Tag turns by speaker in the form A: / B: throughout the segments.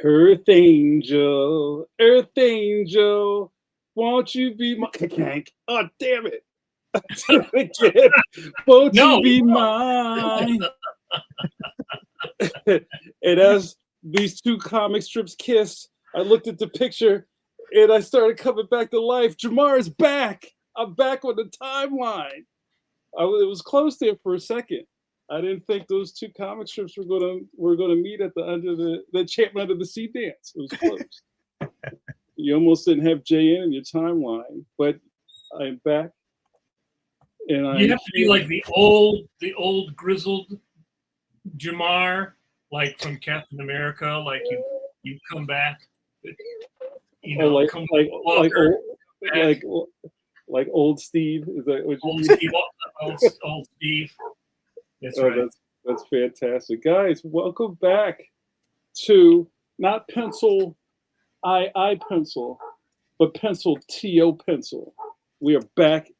A: Earth Angel, won't you be my kank? Oh, damn it. Again. Won't you be mine? And as these two comic strips kiss, I looked at the picture and I started coming back to life. JAMAR is back. I'm back on the timeline. It was close there for a second. I didn't think those two comic strips were gonna meet at the under the champion under the sea dance. It was close. You almost didn't have JN in your timeline, but I'm back. And
B: you have to be like the old grizzled JAMAR, like from Captain America, like you come back, you know,
A: like old Steve. Is that what
B: old
A: you
B: Steve? Old Steve. That's right.
A: That's fantastic, guys. Welcome back to not pencil, I pencil, but pencil to pencil. We are back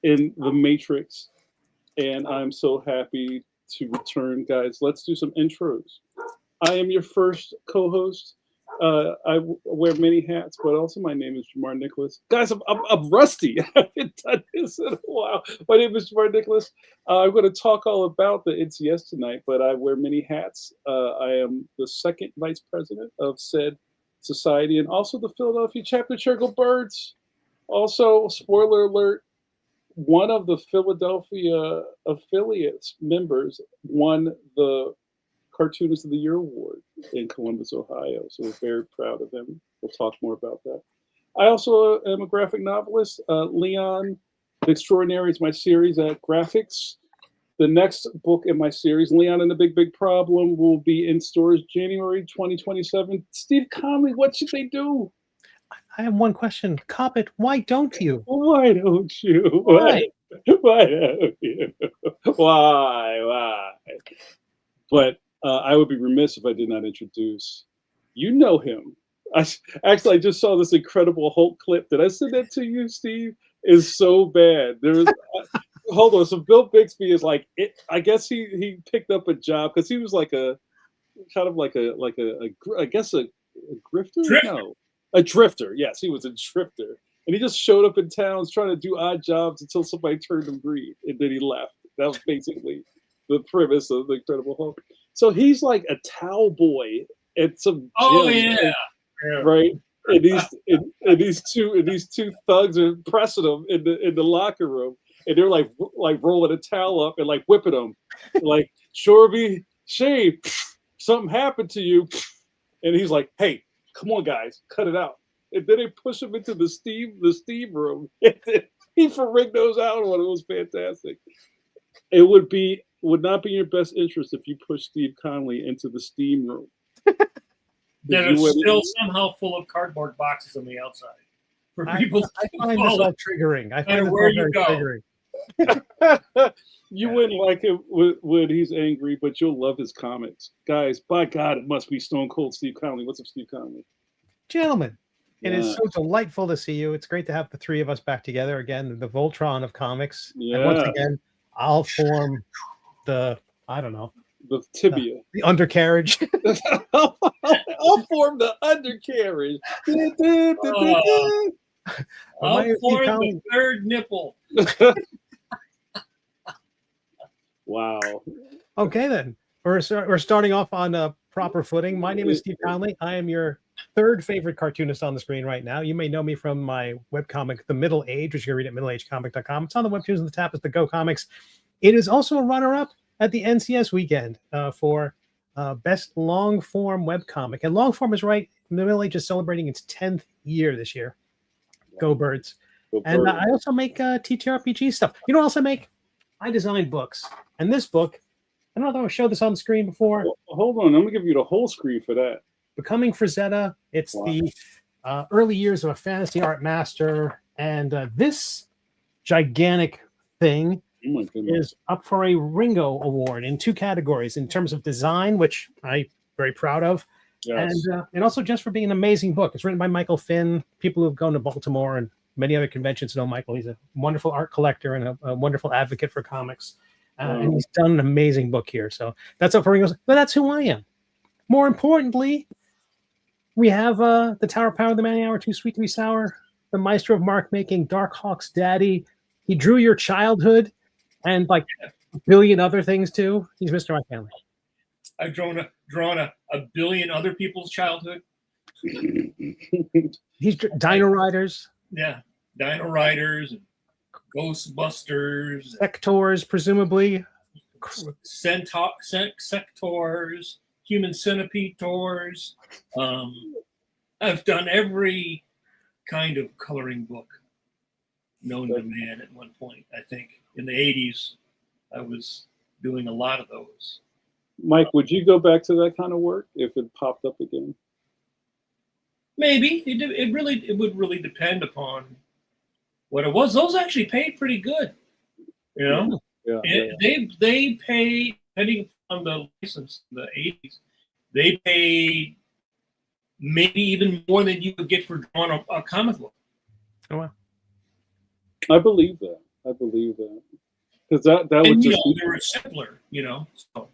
A: in the Matrix, and I'm so happy to return, guys. Let's do some intros. I am your first co-host. I wear many hats, but also my name is JAMAR NICHOLAS. Guys, I'm rusty. I haven't done this in a while. My name is JAMAR NICHOLAS. I'm going to talk all about the NCS tonight, but I wear many hats. I am the second vice president of said society and also the Philadelphia chapter Chair Birds. Also, spoiler alert, one of the Philadelphia affiliates members won the Cartoonist of the Year award in Columbus, Ohio. So we're very proud of him. We'll talk more about that. I also am a graphic novelist. Leon the Extraordinary is my series at Graphics. The next book in my series, Leon and the Big Problem, will be in stores January 2027. Steve Conley, what should they do?
C: I have one question. Cop it. Why don't you?
A: Why don't you? Why don't you? Why? But I would be remiss if I did not introduce. You know him. I just saw this incredible Hulk clip. Did I send that to you, Steve? It's so bad. There's hold on. So Bill Bixby is like it. I guess he picked up a job because he was like a kind of like a I guess a grifter. No, a drifter. Yes, he was a drifter, and he just showed up in towns trying to do odd jobs until somebody turned him green, and then he left. That was basically the premise of the Incredible Hulk. So he's like a towel boy at some gym, right? And these two thugs are pressing him in the locker room, and they're like rolling a towel up and like whipping him, like Shorby, Shane, something happened to you, and he's like, hey, come on guys, cut it out. And then they push him into the steam room. And he Ferrigno's out on it. It was fantastic. It would not be in your best interest if you push Steve Conley into the steam room.
B: That is still somehow full of cardboard boxes on the outside. For people
C: I find this all triggering. I find
B: where you go.
C: Triggering.
A: You wouldn't like him when he's angry, but you'll love his comics. Guys, by God, it must be Stone Cold Steve Conley. What's up, Steve Conley?
C: Gentlemen, it is so delightful to see you. It's great to have the three of us back together again, the Voltron of comics.
A: Yeah.
C: And once again, I'll form the
A: tibia,
C: the undercarriage.
A: I'll form the undercarriage.
B: I'll form the third nipple.
A: Wow.
C: Okay, then we're starting off on a proper footing. My name is Steve Conley. I am your third favorite cartoonist on the screen right now. You may know me from my webcomic, The Middle Age, which you can read at middleagecomic.com. It's on the webtoons and the tab is the Go Comics. It is also a runner-up at the NCS weekend for best long-form webcomic. And long-form is right. The Middle Age is celebrating its 10th year this year. Go Birds. And I also make TTRPG stuff. You know what else I make? I design books. And this book, I don't know if I showed this on the screen before.
A: Well, hold on. I'm going to give you the whole screen for that.
C: Becoming Frazetta. It's the early years of a fantasy art master. And this gigantic thing is up for a Ringo Award in 2 categories in terms of design, which I'm very proud of, and also just for being an amazing book. It's written by Michael Finn. People who have gone to Baltimore and many other conventions know Michael. He's a wonderful art collector and a wonderful advocate for comics, and he's done an amazing book here. So that's up for Ringo. But that's who I am. More importantly, We have the Tower of Power, the Man Hour, Too Sweet to Be Sour, the Maestro of Mark Making, Dark Hawk's Daddy. He drew your childhood and like a billion other things too. He's Mr. Mike Manley.
B: I've drawn a billion other people's childhood.
C: He's Dino Riders.
B: Yeah, Dino Riders, and Ghostbusters,
C: Sectors, presumably.
B: Sectors, Human Centipede tours. I've done every kind of coloring book known to man at one point. I think in the 80s, I was doing a lot of those.
A: Mike, would you go back to that kind of work if it popped up again?
B: Maybe it would really depend upon what it was. Those actually paid pretty good, you know.
A: Yeah,
B: They paid, depending on the license in the 80s, they paid maybe even more than you would get for drawing a comic book.
C: Oh wow!
A: I believe that. Because that would just
B: they were simpler, you know. So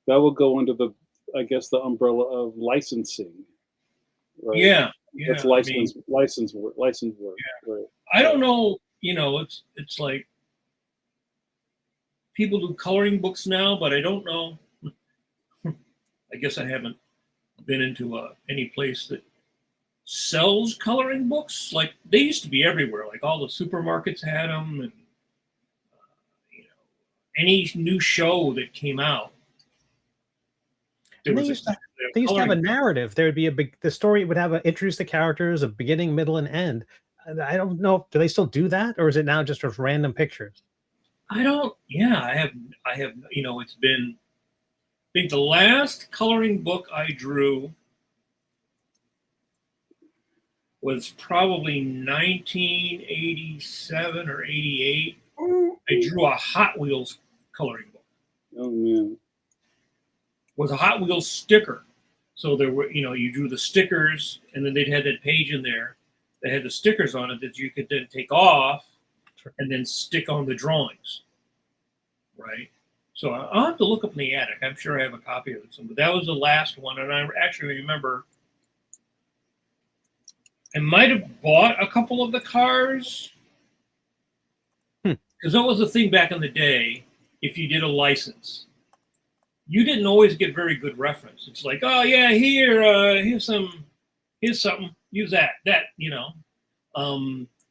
A: that would go under the, I guess, the umbrella of licensing. Right?
B: Yeah.
A: That's license work.
B: Yeah.
A: Right.
B: I don't know, you know, it's like people do coloring books now, but I don't know. I guess I haven't been into any place that sells coloring books. Like they used to be everywhere. Like all the supermarkets had them, and you know, any new show that came out.
C: They used to have a narrative. There would be the story would have introduce the characters, a beginning, middle, and end. I don't know. Do they still do that, or is it now just random pictures?
B: I don't. Yeah, I have. You know, it's been. I think the last coloring book I drew was probably 1987 or 88. I drew a Hot Wheels coloring book.
A: Oh man.
B: It was a Hot Wheels sticker. So there were, you know, you drew the stickers, and then they'd had that page in there that had the stickers on it that you could then take off and then stick on the drawings. Right? So I'll have to look up in the attic. I'm sure I have a copy of it. But that was the last one. And I actually remember I might have bought a couple of the cars. Because that was the thing back in the day. If you did a license, you didn't always get very good reference. It's like, oh yeah, here's something, use that, you know.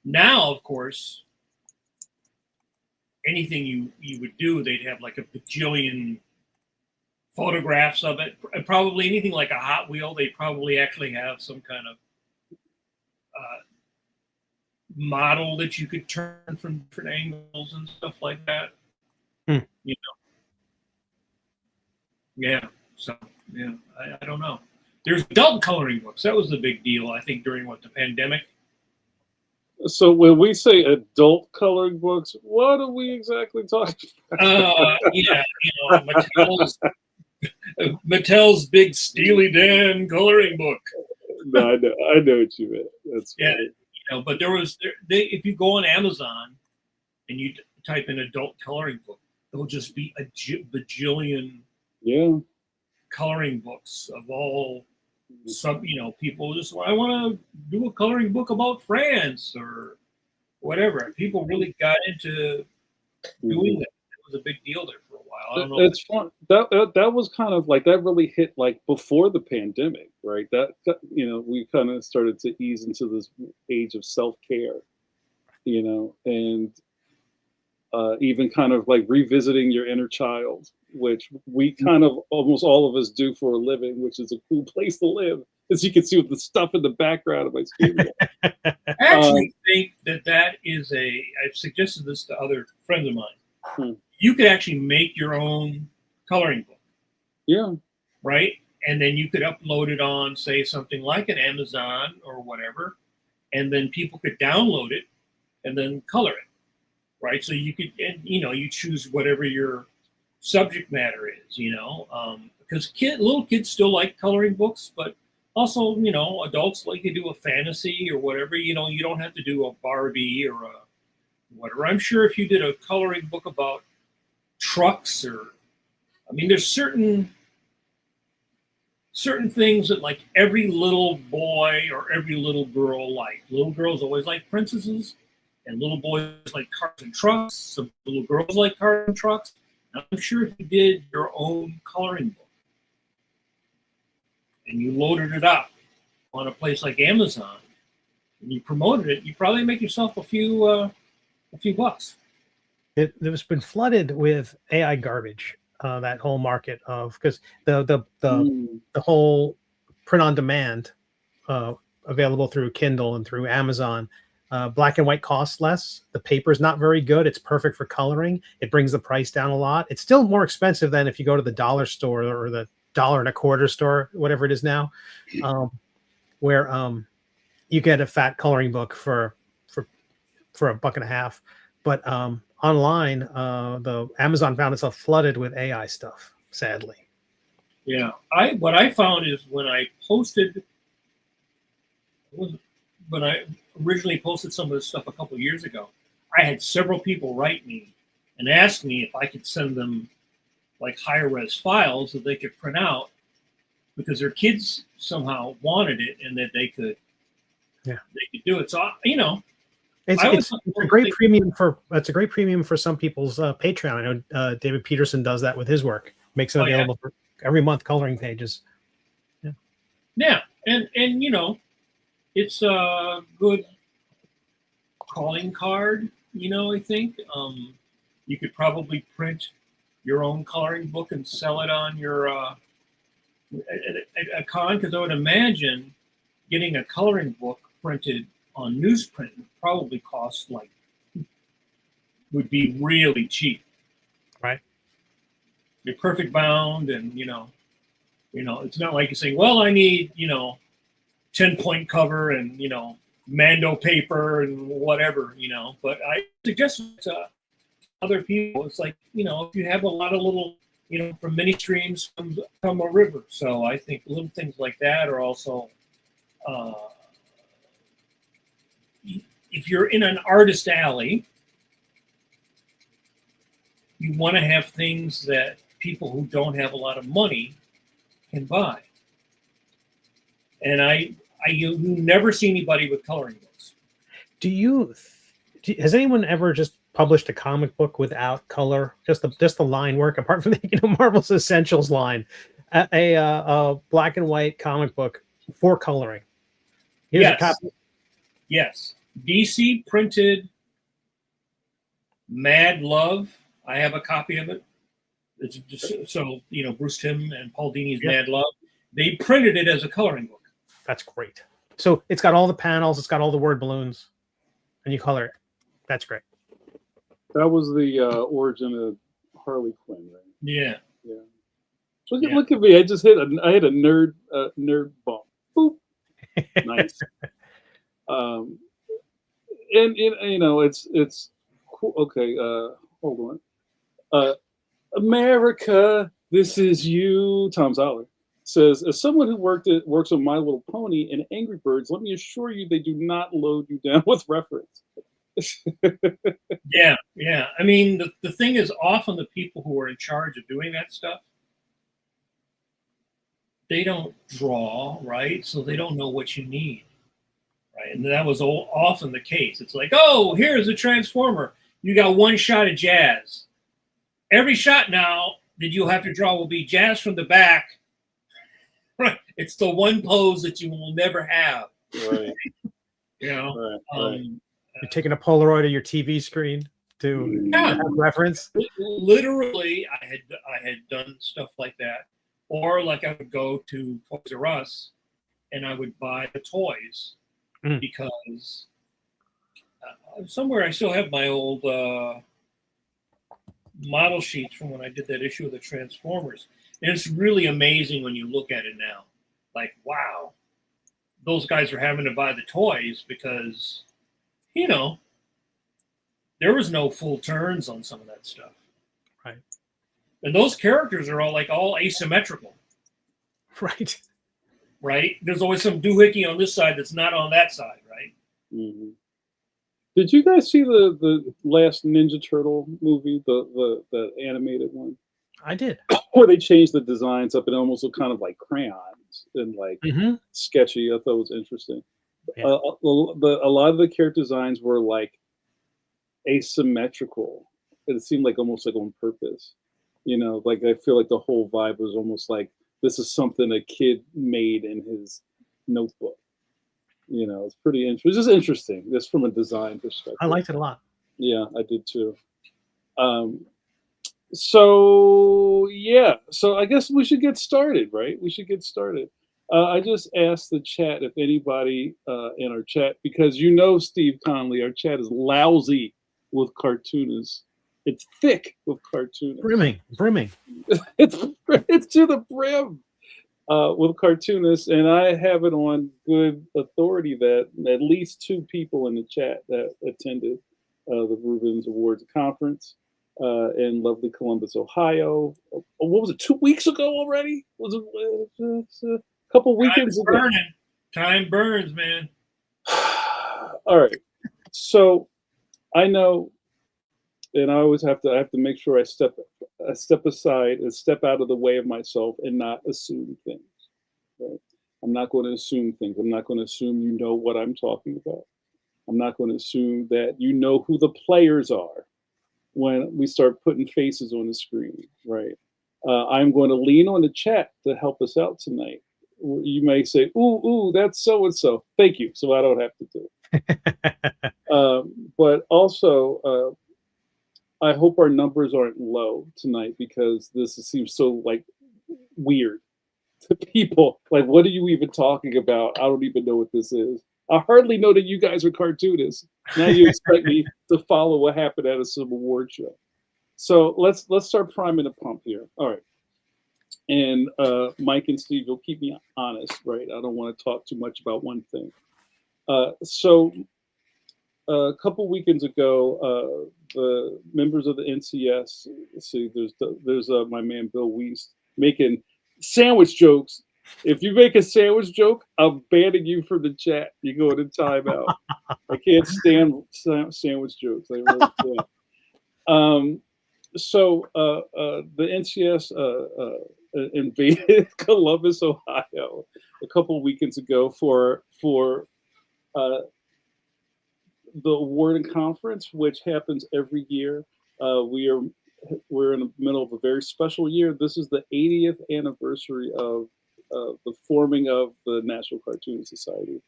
B: Now, of course, anything you would do, they'd have like a bajillion photographs of it. Probably anything like a Hot Wheel, they probably actually have some kind of model that you could turn from different angles and stuff like that. You know. Yeah. So yeah, I don't know. There's adult coloring books. That was the big deal, I think, during the pandemic.
A: So when we say adult coloring books, what are we exactly talking about?
B: Yeah, you know, Mattel's big Steely Dan coloring book.
A: No, I know what you meant. That's
B: yeah,
A: funny.
B: you know, but if you go on Amazon and you type in adult coloring book, there'll just be a bajillion coloring books of all people just, I want to do a coloring book about France or whatever. People really got into doing that. It was a big deal there for a while. I don't know.
A: It's fun. That was kind of like, that really hit like before the pandemic, right? That, you know, we kind of started to ease into this age of self-care, you know, and even kind of like revisiting your inner child, which we kind of almost all of us do for a living, which is a cool place to live, as you can see with the stuff in the background of my screen.
B: I actually think that is I've suggested this to other friends of mine. You could actually make your own coloring book.
A: Yeah.
B: Right? And then you could upload it on, say, something like an Amazon or whatever, and then people could download it and then color it. Right? So you could, and you know, you choose whatever your subject matter is, you know, because little kids still like coloring books, but also, you know, adults like to do a fantasy or whatever. You know, you don't have to do a Barbie or a whatever. I'm sure if you did a coloring book about trucks, or I mean, there's certain certain things that like every little boy or every little girl like. Little girls always like princesses, and little boys like cars and trucks. Some little girls like cars and trucks. And I'm sure if you did your own coloring book and you loaded it up on a place like Amazon and you promoted it, you probably make yourself a few bucks.
C: It's been flooded with AI garbage. That whole market of, because the whole print on demand available through Kindle and through Amazon, black and white costs less. The paper is not very good. It's perfect for coloring. It brings the price down a lot. It's still more expensive than if you go to the dollar store or the $1.25 store, whatever it is now, where you get a fat coloring book for $1.50. But online, the Amazon found itself flooded with AI stuff, sadly.
B: Yeah, what I found is when I originally posted some of this stuff a couple of years ago, I had several people write me and ask me if I could send them like higher res files that they could print out because their kids somehow wanted it and that they could do it. So it's a great premium
C: for some people's Patreon. I know David Peterson does that with his work. Makes it available for every month coloring pages.
B: Yeah, and it's a good calling card. I think you could probably print your own coloring book and sell it on your at a con, because I would imagine getting a coloring book printed on newsprint probably would be really cheap.
C: Right.
B: You're perfect bound, and it's not like you're saying, well, I need 10-point cover and Mando paper and whatever, but I suggest to other people, it's like, if you have a lot of little, from many streams come a river. So I think little things like that are also if you're in an artist alley, you want to have things that people who don't have a lot of money can buy. And you never see anybody with coloring books.
C: Has anyone ever just published a comic book without color, just the line work, apart from the Marvel's Essentials line, a black and white comic book for coloring? Here's a copy.
B: Yes. DC printed Mad Love. I have a copy of it. It's just, so Bruce Timm and Paul Dini's Mad Love. They printed it as a coloring book.
C: That's great. So it's got all the panels, it's got all the word balloons, and you color it. That's great.
A: That was the origin of Harley Quinn, right?
B: Yeah.
A: Look at me! I just hit I had a nerd bump. Boop. Nice. And it's cool. Okay, hold on. America, this is you. Tom Zoller says, as someone who works on My Little Pony and Angry Birds, let me assure you they do not load you down with reference.
B: Yeah. I mean, the thing is, often the people who are in charge of doing that stuff, they don't draw, right? So they don't know what you need. Right? And that was often the case. It's like, oh, here's a transformer. You got one shot of Jazz. Every shot now that you'll have to draw will be Jazz from the back. Right. It's the one pose that you will never have.
A: Right.
B: Right.
C: You're taking a Polaroid of your TV screen to have reference.
B: Literally, I had done stuff like that. Or like I would go to Toys R Us and I would buy the toys. Because somewhere I still have my old model sheets from when I did that issue of the Transformers. And it's really amazing when you look at it now. Like, wow, those guys are having to buy the toys because, there was no full turns on some of that stuff.
C: Right.
B: And those characters are all asymmetrical.
C: Right.
B: Right? There's always some doohickey on this side that's not on that side, right?
A: Mm-hmm. Did you guys see the last Ninja Turtle movie, the animated one?
C: I did.
A: Where they changed the designs up and almost looked kind of like crayons. and like
C: Mm-hmm.
A: sketchy. I thought it was interesting.
C: Yeah.
A: A lot of the character designs were like asymmetrical. It seemed like almost like on purpose. Like I feel like the whole vibe was almost like this is something a kid made in his notebook. It's pretty interesting. It's just interesting, just from a design perspective.
C: I liked it a lot.
A: Yeah, I did too. So yeah, so I guess we should get started, right? We should get started. I just asked the chat if anybody in our chat, because Steve Conley, our chat is lousy with cartoonists. It's thick with cartoonists.
C: Brimming.
A: It's to the brim with cartoonists, and I have it on good authority that at least 2 people in the chat that attended the Reuben's Awards Conference in lovely Columbus, Ohio. What was it? 2 weeks ago already? Was it a couple weekends ago?
B: Time burns, man.
A: All right. So I know, and I always have to make sure I step aside and step out of the way of myself and not assume things. Right? I'm not going to assume things. I'm not going to assume you know what I'm talking about. I'm not going to assume that you know who the players are when we start putting faces on the screen, right? I'm going to lean on the chat to help us out tonight. You may say, ooh, that's so-and-so. Thank you, so I don't have to do it. But also, I hope our numbers aren't low tonight, because this seems so like weird to people. Like, what are you even talking about? I don't even know what this is. I hardly know that you guys are cartoonists. Now you expect me to follow what happened at a Civil War show. So let's start priming the pump here. All right. And Mike and Steve, you'll keep me honest, right? I don't want to talk too much about one thing. So a couple weekends ago, the members of the NCS, see, there's my man Bill Wiest making sandwich jokes. If you make a sandwich joke, I'm banning you from the chat. You go in timeout. I can't stand sandwich jokes. I really can't. So the NCS invaded Columbus, Ohio, a couple weekends ago for the award conference, which happens every year. We're in the middle of a very special year. This is the 80th anniversary of the forming of the National Cartoonist Society.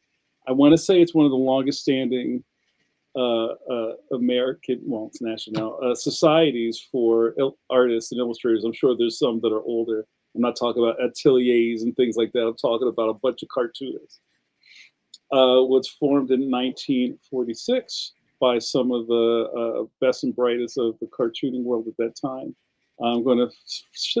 A: I want to say it's one of the longest standing American, well, it's national, societies for artists and illustrators. I'm sure there's some that are older. I'm not talking about ateliers and things like that. I'm talking about a bunch of cartoonists. Was formed in 1946 by some of the best and brightest of the cartooning world at that time. I'm going to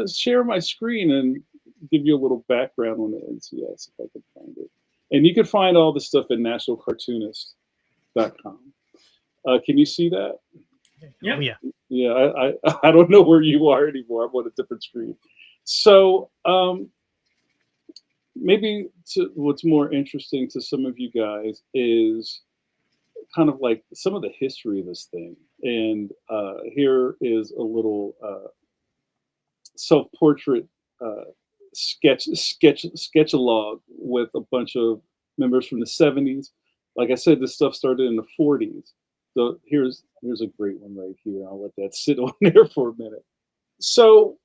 A: share my screen and give you a little background on the NCS if I can find it. And you can find all this stuff at nationalcartoonist.com. Can you see that?
B: Yep.
C: Oh, yeah.
A: Yeah, I don't know where you are anymore. I'm on a different screen. So maybe what's more interesting to some of you guys is kind of like some of the history of this thing. And here is a little self-portrait sketch-a-log with a bunch of members from the 70s. Like I said, this stuff started in the 40s. So here's a great one right here. I'll let that sit on there for a minute. So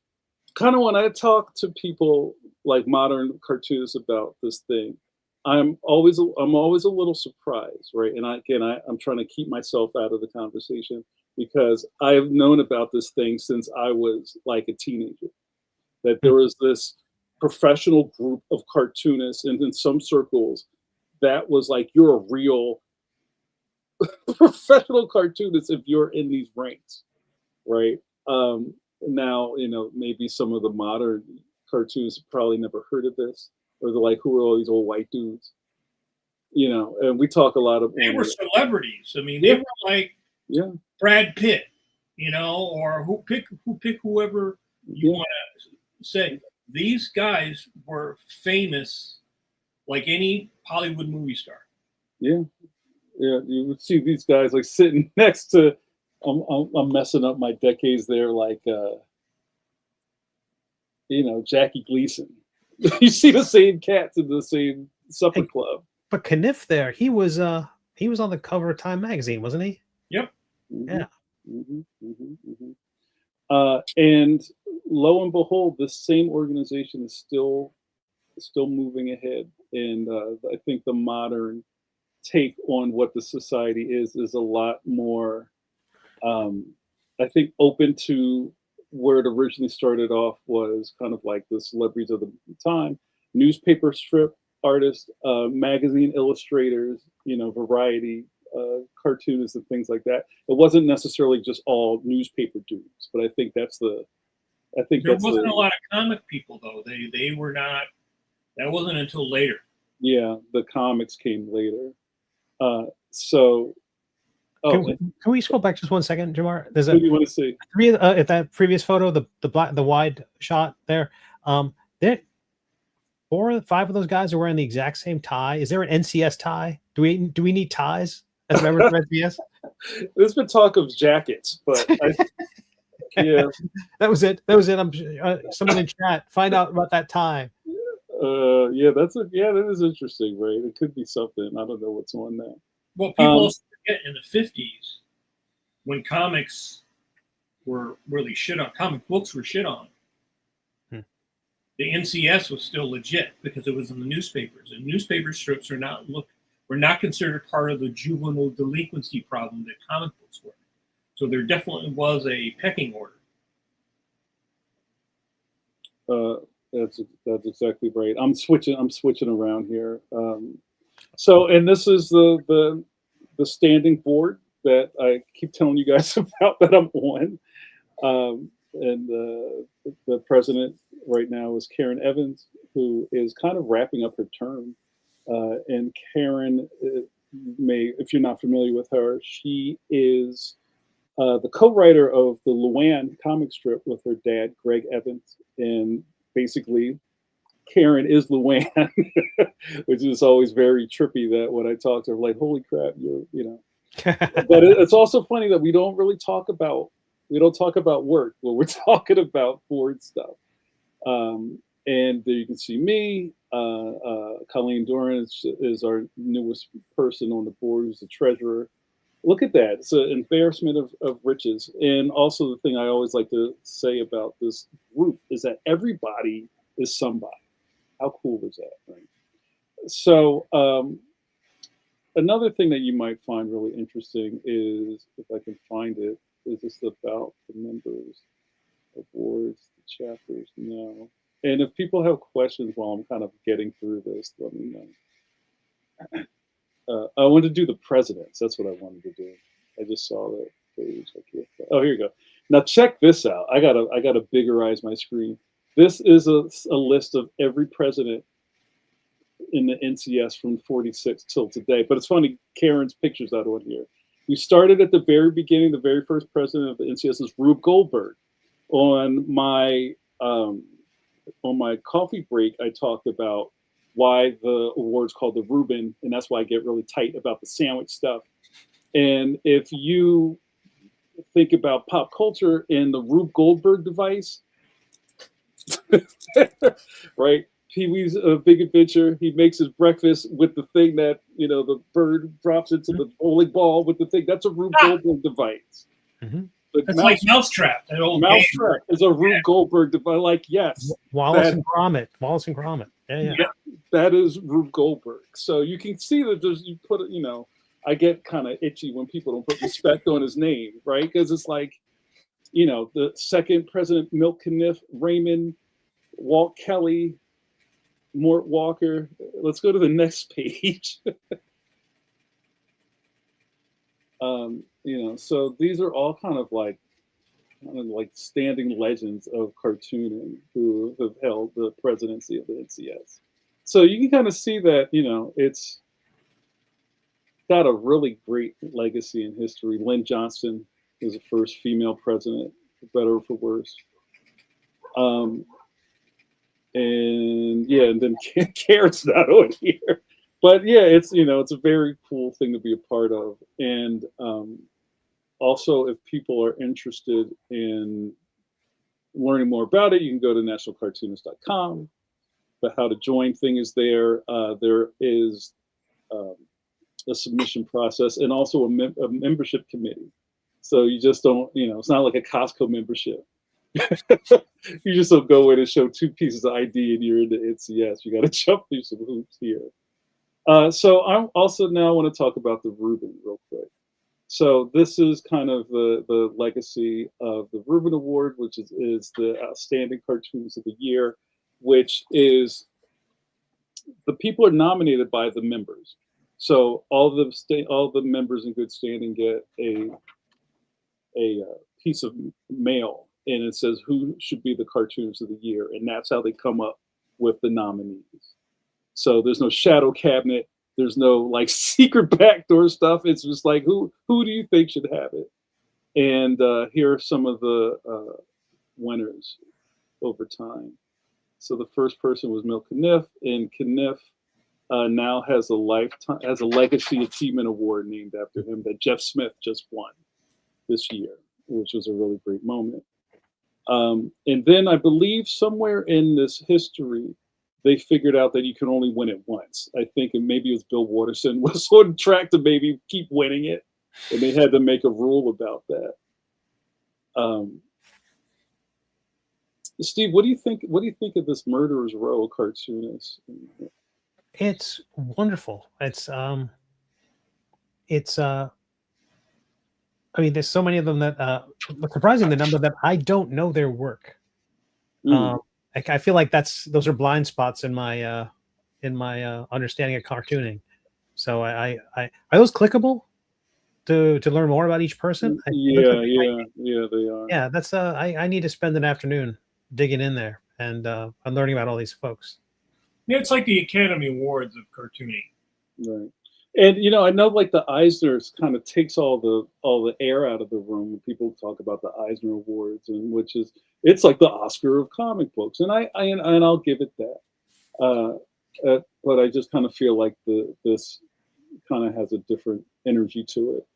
A: kind of when I talk to people like modern cartoonists about this thing, I'm always a little surprised, right? And I'm trying to keep myself out of the conversation, because I've known about this thing since I was like a teenager. That there was this professional group of cartoonists, and in some circles, that was like, you're a real professional cartoonist if you're in these ranks, right? Now, maybe some of the modern cartoonists probably never heard of this, or they're like, who are all these old white dudes? And we talk a lot of.
B: They were celebrities. I mean,
A: Yeah.
B: they were like Brad Pitt, or who pick whoever you want to say. These guys were famous like any Hollywood movie star. Yeah. Yeah, you would see these guys like sitting next to. I'm messing up my decades there, like Jackie Gleason,
A: You see the same cats in the same supper club.
C: But Kniff there, he was on the cover of Time magazine, wasn't he?
B: Yep.
C: Yeah.
A: And lo and behold, the same organization is still moving ahead. And I think the modern take on what the society is a lot more, I think, open to where it originally started off was kind of like the celebrities of the time, newspaper strip artists, magazine illustrators, variety cartoonists and things like that. It wasn't necessarily just all newspaper dudes, but I think there wasn't
B: a lot of comic people though. They were not. That wasn't until later.
A: Yeah, the comics came later.
C: Can we scroll back just one second, Jamar?
A: What do you want to see?
C: At that previous photo, the wide shot there, there 4 or 5 of those guys are wearing the exact same tie. Is there an NCS tie? Do we need ties as members of NCS?
A: There's been talk of jackets, but yeah,
C: that was it. I'm someone in chat find out about that tie.
A: That is interesting, right? It could be something. I don't know what's on that.
B: Well, people also forget in the 50s when comics were really shit on, comic books were shit on. The NCS was still legit because it was in the newspapers, and newspaper strips were not considered part of the juvenile delinquency problem that comic books were. So there definitely was a pecking order.
A: That's exactly right. I'm switching around here. And this is the standing board that I keep telling you guys about that I'm on. And the president right now is Karen Evans, who is kind of wrapping up her term. And Karen, if you're not familiar with her, she is the co-writer of the Luann comic strip with her dad, Greg Evans. And basically, Karen is Luann, which is always very trippy that when I talk to her, like, holy crap, But it's also funny that we don't talk about work when we're talking about board stuff. And there you can see me. Colleen Doran is our newest person on the board, who's the treasurer. Look at that. It's an embarrassment of riches. And also the thing I always like to say about this group is that everybody is somebody. How cool is that, right? So another thing that you might find really interesting is, if I can find it, is this about the members, awards, the chapters? No. And if people have questions while I'm kind of getting through this, let me know. I wanted to do the presidents. That's what I wanted to do. I just saw that page. Oh, here you go. Now check this out. I gotta biggerize my screen. This is a list of every president in the NCS from 46 till today. But it's funny, Karen's picture's not on here. We started at the very beginning. The very first president of the NCS is Rube Goldberg. On my coffee break, I talked about why the award's called the Reuben, and that's why I get really tight about the sandwich stuff. And if you think about pop culture and the Rube Goldberg device, right? Pee-wee's Big Adventure, he makes his breakfast with the thing that, the bird drops into the bowling ball with the thing. That's a Rube Goldberg device.
C: Mm-hmm.
B: That's like Mousetrap. That old
A: Mousetrap is a Rube Goldberg device. Like, yes.
C: Wallace and Gromit. Yeah.
A: That is Rube Goldberg. So you can see that I get kind of itchy when people don't put respect on his name, right? Because it's like, the second president, Milt Caniff, Raymond, Walt Kelly, Mort Walker. Let's go to the next page. So these are all kind of like standing legends of cartooning who have held the presidency of the NCS. So you can kind of see that, it's got a really great legacy in history. Lynn Johnson was the first female president, for better or for worse. And then Karen's not on here. But yeah, it's a very cool thing to be a part of. And also, if people are interested in learning more about it, you can go to nationalcartoonist.com. the how to join thing is there. There is a submission process and also a membership committee. So you just don't, it's not like a Costco membership. You just don't go in and show 2 pieces of ID and you're in the NCS. You got to jump through some hoops here. So I also now want to talk about the Reuben real quick. So this is kind of the legacy of the Reuben Award, which is the Outstanding Cartoonist of the Year, which is the people are nominated by the members. So all the members in good standing get a piece of mail, and it says who should be the Cartoonist of the Year, and that's how they come up with the nominees. So there's no shadow cabinet. There's no like secret backdoor stuff. It's just like who do you think should have it? And here are some of the winners over time. So the first person was Mil Kniff, and Kniff now has a legacy achievement award named after him that Jeff Smith just won this year, which was a really great moment. And then I believe somewhere in this history, they figured out that you can only win it once. I think maybe it was Bill Watterson was on track to maybe keep winning it, and they had to make a rule about that. Steve, what do you think? What do you think of this Murderer's Row cartoonist?
C: It's wonderful. It's I mean, there's so many of them that surprising the number that I don't know their work. I feel like those are blind spots in my understanding of cartooning. So are those clickable to learn more about each person?
A: Yeah, they are.
C: Yeah, that's I need to spend an afternoon digging in there and learning about all these folks.
B: Yeah, it's like the Academy Awards of cartooning.
A: Right. And I know like the Eisners kind of takes all the air out of the room when people talk about the Eisner Awards, and it's like the Oscar of comic books, and I'll give it that. But I just kind of feel like this kind of has a different energy to it.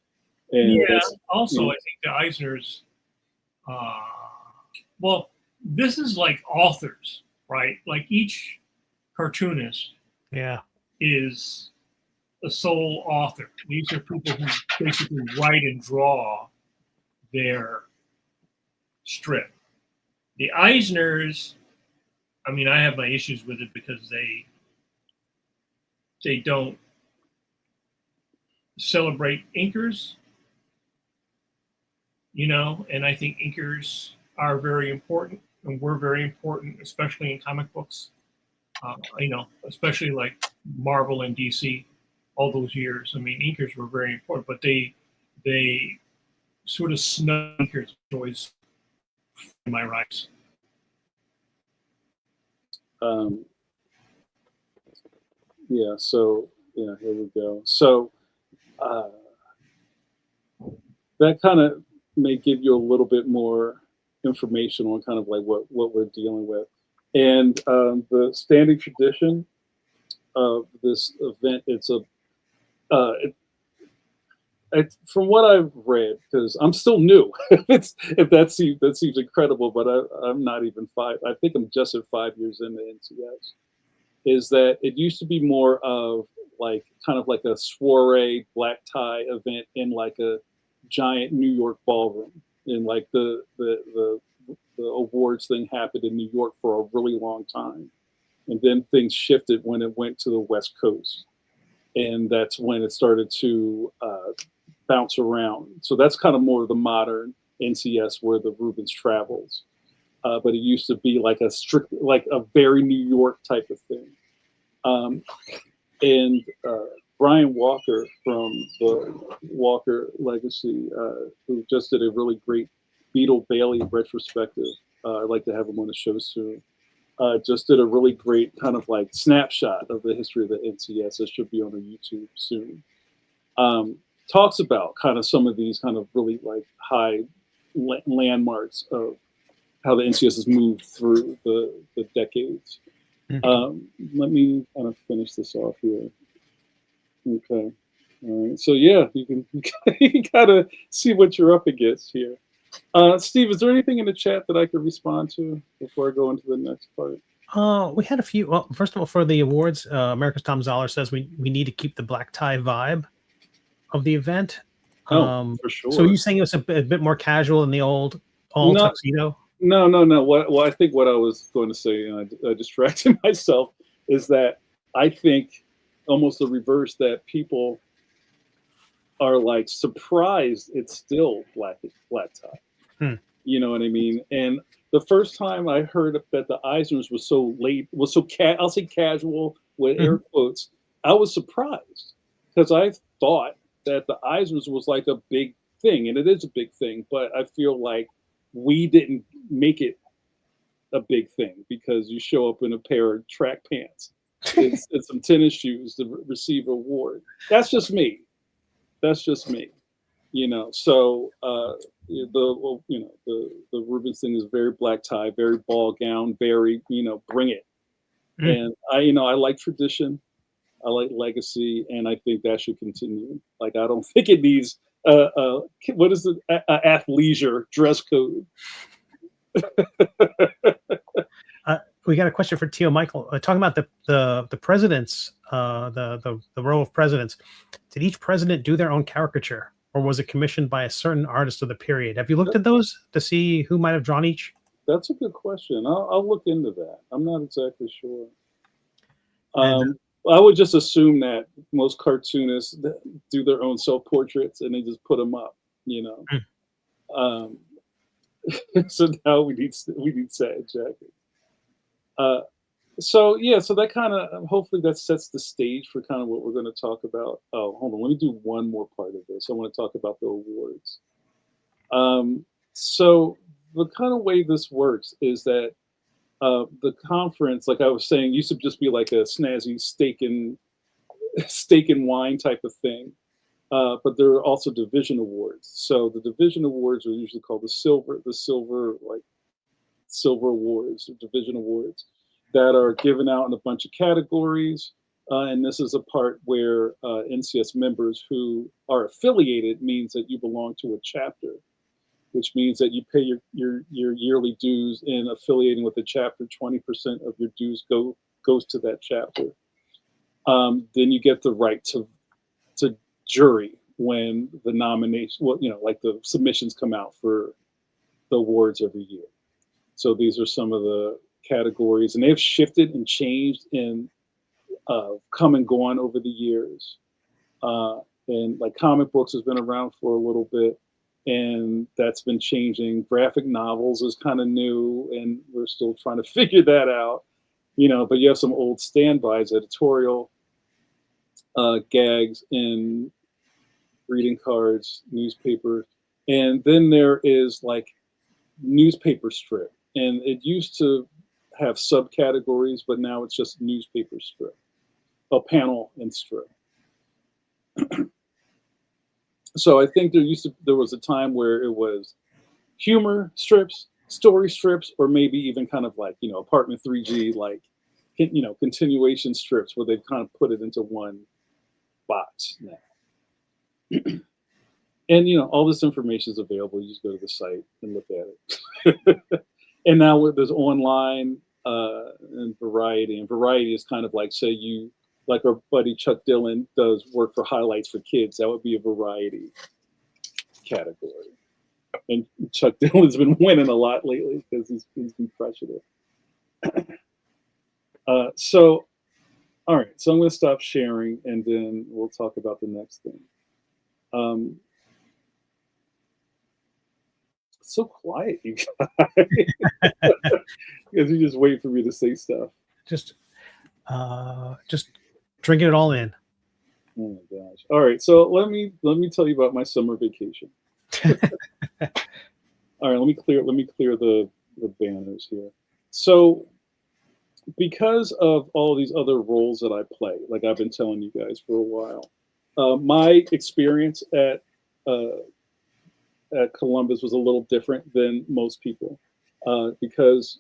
A: And
B: yeah. Also, I think the Eisners. Well, this is like authors, right? Like each cartoonist.
C: Yeah.
B: Is a sole author. These are people who basically write and draw their strip. The Eisners, I mean, I have my issues with it because they don't celebrate inkers, and I think inkers are very important, and we're very important, especially in comic books. Especially like Marvel and DC, all those years. I mean, inkers were very important, but they sort of snub inkers always in my rights.
A: Yeah. So here we go. So that kind of may give you a little bit more information on kind of like what we're dealing with. And the standing tradition of this event, from what I've read, because I'm still new, if that seems incredible, but I'm not even 5. I think I'm just at 5 years into NCS. Is that it used to be more of like kind of like a soiree black tie event in like a giant New York ballroom, and like the awards thing happened in New York for a really long time. And then things shifted when it went to the West Coast. And that's when it started to bounce around. So that's kind of more of the modern NCS where the Reubens travels. But it used to be like a very New York type of thing. And Brian Walker from the Walker Legacy, who just did a really great Beetle Bailey retrospective. I'd like to have him on the show soon. Just did a really great kind of like snapshot of the history of the NCS. It should be on the YouTube soon. Talks about kind of some of these kind of really like high landmarks of how the NCS has moved through the decades. Let me kind of finish this off here. Okay. All right. So yeah, you gotta see what you're up against here. Steve, is there anything in the chat that I could respond to before I go into the next part?
C: We had a few. Well, first of all, for the awards, America's Tom Zoller says we need to keep the black tie vibe of the event.
A: Oh, for
C: So are
A: sure.
C: you saying it was a bit more casual than the old all
A: No,
C: tuxedo?
A: no. What I think what I was going to say, and I distracted myself, is that I think almost the reverse, that people are like surprised it's still black tie.
C: Hmm.
A: You know what I mean? And the first time I heard that the Eisners was so late, was so I'll say casual with air
C: Mhm.
A: quotes, I was surprised because I thought that the Eisners was like a big thing, and it is a big thing. But I feel like we didn't make it a big thing because you show up in a pair of track pants and some tennis shoes to receive an award. That's just me. That's just me. So the Rubens thing is very black tie, very ball gown, very bring it.
C: Mm.
A: And I like tradition, I like legacy, and I think that should continue. Like I don't think it needs what is it, athleisure dress code.
C: We got a question for Tio Michael. Talking about the presidents, the row of presidents. Did each president do their own caricature, or was it commissioned by a certain artist of the period? Have you looked at those to see who might have drawn each?
A: That's a good question. I'll look into that. I'm not exactly sure.
C: And
A: I would just assume that most cartoonists do their own self portraits and they just put them up. You know. Um, so now we need sad jackets. So yeah, so that kind of hopefully that sets the stage for kind of what we're going to talk about. Oh, hold on, let me do one more part of this. I want to talk about the awards. So the kind of way this works is that the conference, like I was saying, used to just be like a snazzy steak and wine type of thing. But there are also division awards. So the division awards are usually called silver awards or division awards that are given out in a bunch of categories. And this is a part where NCS members who are affiliated means that you belong to a chapter, which means that you pay your yearly dues in affiliating with the chapter. 20% of your dues goes to that chapter. Then you get the right to jury when the nomination, like the submissions come out for the awards every year. So these are some of the categories, and they've shifted and changed and come and gone over the years. And like comic books has been around for a little bit, and that's been changing. Graphic novels is kind of new, and we're still trying to figure that out. But you have some old standbys, editorial, gags, and greeting cards, newspaper, and then there is like newspaper strip, and it used to have subcategories, but now it's just newspaper strip, a panel and strip. So I think there was a time where it was humor strips, story strips, or maybe even kind of like apartment 3G, like continuation strips, where they've kind of put it into one box now. And all this information is available. You just go to the site and look at it. And now there's online and variety. And variety is kind of like, say you, like our buddy Chuck Dillon does work for Highlights for Kids. That would be a variety category. And Chuck Dillon's been winning a lot lately because he's been crushing it. So, all right. So I'm going to stop sharing, and then we'll talk about the next thing. So quiet, you guys. Because you just wait for me to say stuff.
C: Just drinking it all in.
A: Oh my gosh! All right, so let me tell you about my summer vacation. All right, let me clear the banners here. So, because of all these other roles that I play, like I've been telling you guys for a while, my experience at Columbus was a little different than most people, because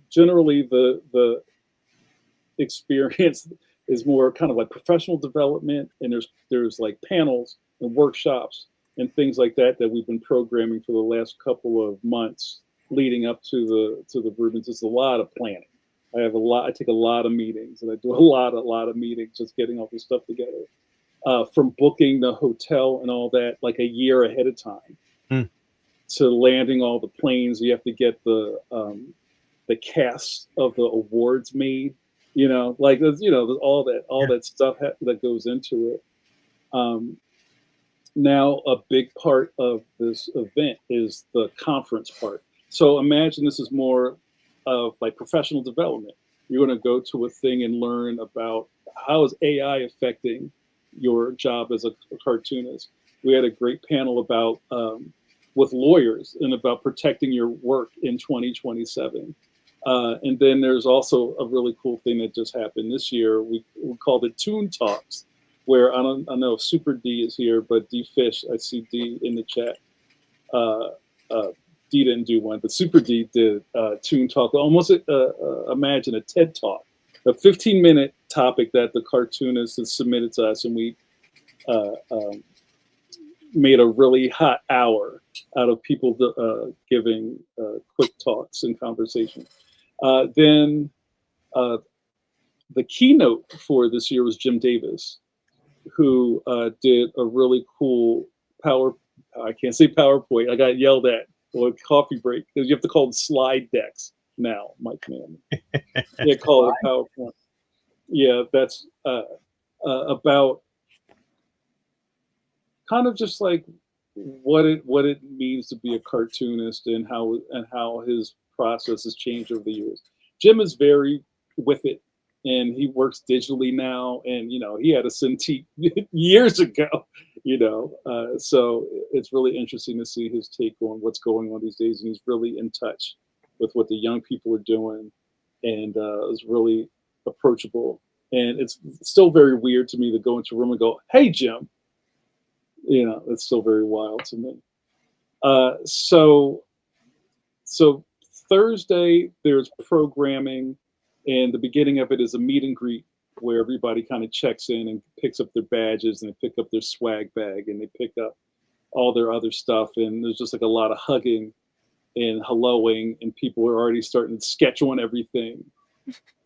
A: generally the experience is more kind of like professional development, and there's like panels and workshops and things like that we've been programming for the last couple of months leading up to the Reubens. It's a lot of planning, I take a lot of meetings, and I do a lot of meetings, just getting all this stuff together. From booking the hotel and all that, like a year ahead of time, to landing all the planes. You have to get the cast of the awards made. Like there's all that stuff that goes into it. Now, a big part of this event is the conference part. So imagine this is more of like professional development. You're going to go to a thing and learn about how is AI affecting your job as a cartoonist. We had a great panel about with lawyers and about protecting your work in 2027. And then there's also a really cool thing that just happened this year. We called it Toon Talks, where I know Super D is here, but D Fish, I see D in the chat. D didn't do one, but Super D did Toon Talk. Almost imagine a TED Talk, a 15-minute topic that the cartoonist has submitted to us, and we made a really hot hour out of people giving quick talks and conversation. Then the keynote for this year was Jim Davis, who did a really cool I can't say PowerPoint. I got yelled at or coffee break because you have to call them slide decks now, Mike Manley. They call it PowerPoint. Yeah, that's about kind of just like what it means to be a cartoonist and how his process has changed over the years. Jim is very with it, and he works digitally now, and he had a Cintiq years ago, so it's really interesting to see his take on what's going on these days, and he's really in touch with what the young people are doing, and is really approachable. And it's still very weird to me to go into a room and go, "Hey, Jim," it's still very wild to me. So Thursday there's programming, and the beginning of it is a meet and greet where everybody kind of checks in and picks up their badges, and they pick up their swag bag, and they pick up all their other stuff, and there's just like a lot of hugging and helloing, and people are already starting to sketch on everything.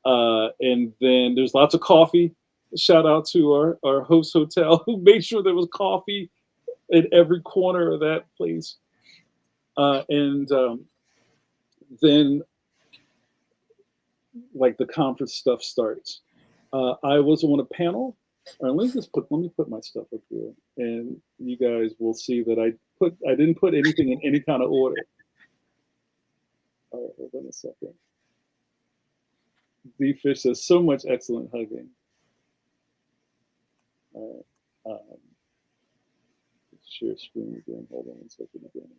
A: And then there's lots of coffee. Shout out to our host hotel who made sure there was coffee in every corner of that place. And then like the conference stuff starts. I was on a panel. Let me put my stuff up here, and you guys will see that I didn't put anything in any kind of order. All right, hold on a second. D Fish says so much excellent hugging. All right. Share screen again. Hold on one second again.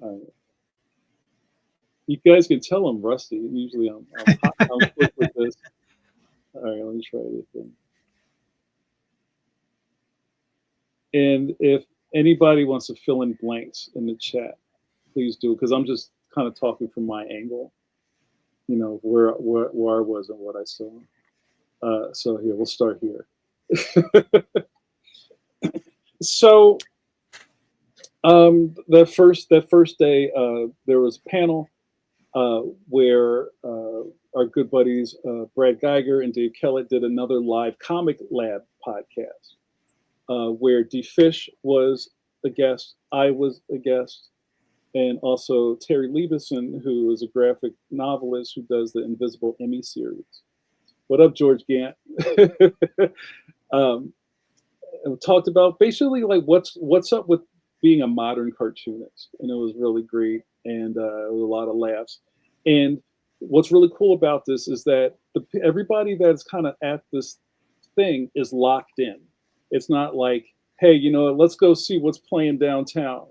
A: All right. You guys can tell I'm rusty. Usually I'm quick with this. All right, let me try this thing. And if anybody wants to fill in blanks in the chat, please do, because I'm just kind of talking from my angle, where I was and what I saw. So here, we'll start here. So that first day, there was a panel where our good buddies Brad Geiger and Dave Kellett did another live Comic Lab podcast, where D Fish was a guest, I was a guest, and also Terry Liebison, who is a graphic novelist who does the Invisible Emmy series. What up, George Gant? And talked about basically like what's up with being a modern cartoonist, and it was really great, and it was a lot of laughs. And what's really cool about this is that everybody that's kind of at this thing is locked in. It's not like, hey, let's go see what's playing downtown,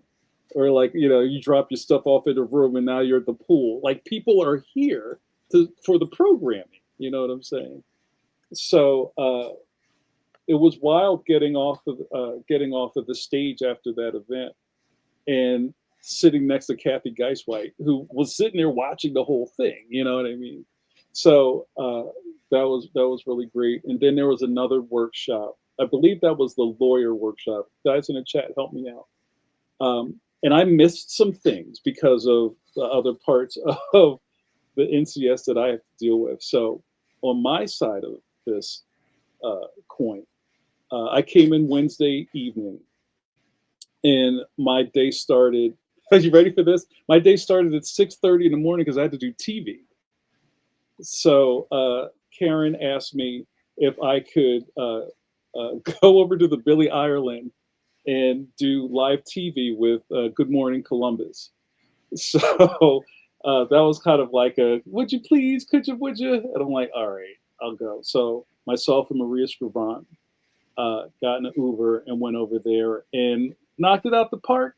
A: or like you drop your stuff off at a room and now you're at the pool. Like people are here for the programming. You know what I'm saying? So it was wild getting off of the stage after that event and sitting next to Kathy Geiswhite, who was sitting there watching the whole thing. You know what I mean? So that was really great. And then there was another workshop. I believe that was the lawyer workshop. Guys in the chat, help me out. and I missed some things because of the other parts of the NCS that I have to deal with. So on my side of this coin, I came in Wednesday evening, and my day started. Are you ready for this? My day started at 6:30 in the morning because I had to do TV. So Karen asked me if I could go over to the Billy Ireland and do live TV with Good Morning Columbus. So that was kind of like a, would you please, could you, would you? And I'm like, all right, I'll go. So myself and Maria Scrivant got in an Uber and went over there and knocked it out the park.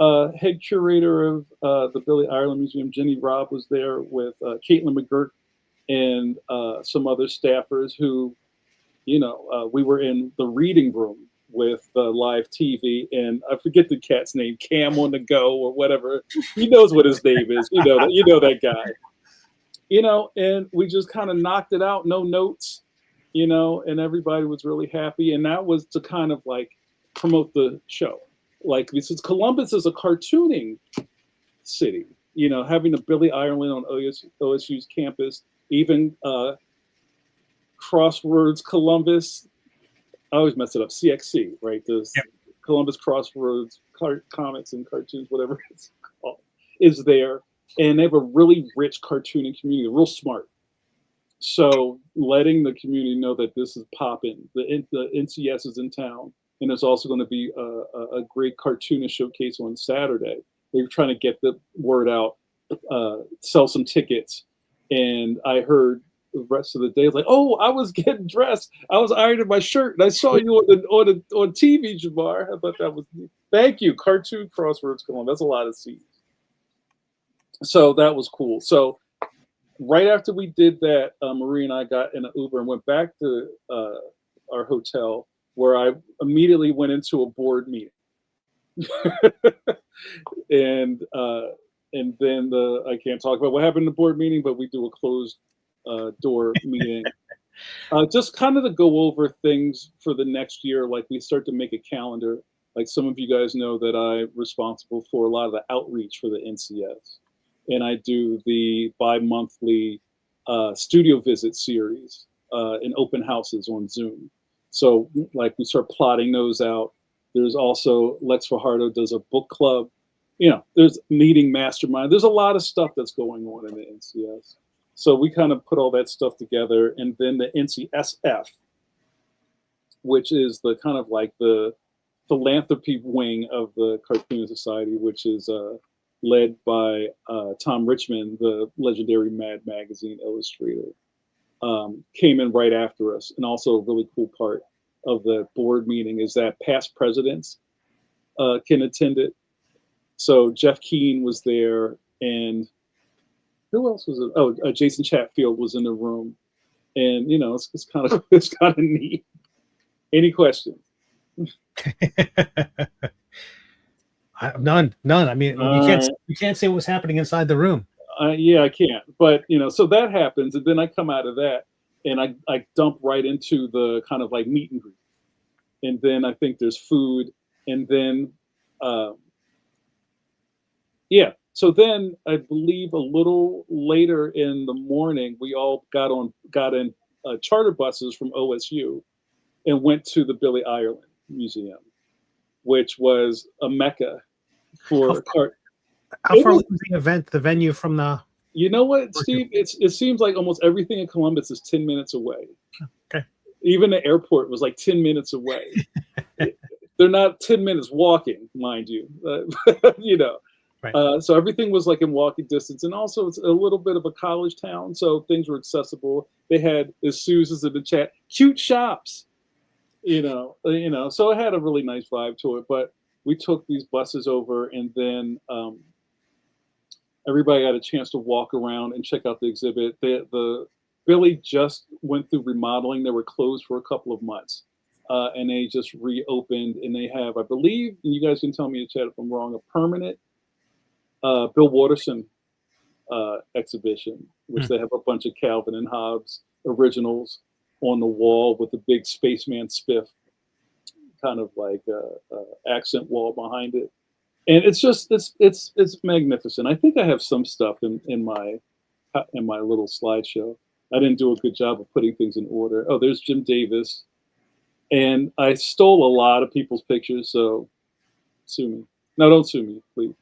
A: Head curator of the Billy Ireland Museum, Jenny Robb, was there with Caitlin McGurk and some other staffers who, we were in the reading room with live TV, and I forget the cat's name, Cam on the Go or whatever. He knows what his name is. You know that guy. And we just kind of knocked it out, no notes, and everybody was really happy. And that was to kind of like promote the show. Like, because Columbus is a cartooning city, having the Billy Ireland on OSU's campus, even Crosswords Columbus. I always mess it up. CXC, right? The Columbus Crosswords comics and cartoons, whatever it's called, is there. And they have a really rich cartooning community, real smart. So letting the community know that this is popping, the NCS is in town, and there's also going to be a great cartoonist showcase on Saturday. They're trying to get the word out, sell some tickets. And I heard the rest of the day, like, oh, I was getting dressed. I was ironing my shirt, and I saw you on TV, Jamar. I thought that was neat. Thank you, Cartoon Crosswords. Come on, that's a lot of C's. So that was cool. So right after we did that, Marie and I got in an Uber and went back to our hotel, where I immediately went into a board meeting. And then I can't talk about what happened in the board meeting, but we do a closed door meeting, just kind of to go over things for the next year. Like, we start to make a calendar. Like, some of you guys know that I'm responsible for a lot of the outreach for the NCS, and I do the bi-monthly studio visit series and open houses on Zoom. So like, we start plotting those out. There's also Lex Fajardo does a book club. There's meeting mastermind. There's a lot of stuff that's going on in the NCS. So we kind of put all that stuff together. And then the NCSF, which is the kind of like the philanthropy wing of the Cartoon Society, which is led by Tom Richmond, the legendary Mad Magazine illustrator, came in right after us. And also a really cool part of the board meeting is that past presidents can attend it. So Jeff Keane was there, and who else was it? Oh, Jason Chatfield was in the room, and it's kind of neat. Any questions?
C: None. I mean, you can't say what's happening inside the room.
A: Yeah, I can't. But so that happens, and then I come out of that, and I dump right into the kind of like meet and greet, and then I think there's food, and then So then I believe a little later in the morning, we all got in charter buses from OSU and went to the Billy Ireland Museum, which was a mecca for
C: How far was the event, the venue from the?
A: You know what, Steve? It seems like almost everything in Columbus is 10 minutes away.
C: Okay.
A: Even the airport was like 10 minutes away. They're not 10 minutes walking, mind you. Right. So everything was like in walking distance, and also it's a little bit of a college town, so things were accessible. They had, as Susan's in the chat, cute shops, so it had a really nice vibe to it. But we took these buses over, and then everybody got a chance to walk around and check out the exhibit. The Billy just went through remodeling. They were closed for a couple of months, and they just reopened, and they have, I believe, and you guys can tell me in chat if I'm wrong, a permanent Bill Watterson exhibition, which they have a bunch of Calvin and Hobbes originals on the wall with a big spaceman spiff, kind of like accent wall behind it. and it's just it's magnificent. I think I have some stuff in my little slideshow. I didn't do a good job of putting things in order. Oh, there's Jim Davis, and I stole a lot of people's pictures, so sue me. No, don't sue me, please.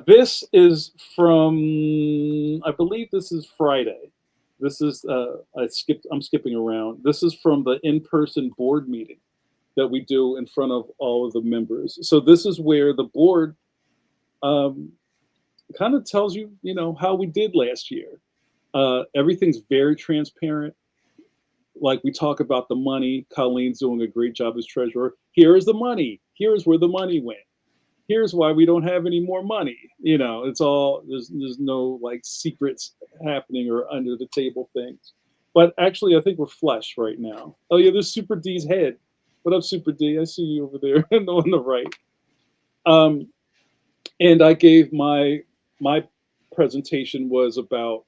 A: This is from, I believe this is Friday. This is I'm skipping around. This is from the in-person board meeting that we do in front of all of the members. So this is where the board kind of tells you, you know, how we did last year. Everything's very transparent. Like we talk about the money. Colleen's doing a great job as treasurer. Here is the money. Here's where the money went. Here's why we don't have any more money. You know, it's all, there's no like secrets happening or under the table things. But actually, I think we're flush right now. Oh yeah, there's Super D's head. What up, Super D? I see you over there on the right. And I gave my presentation was about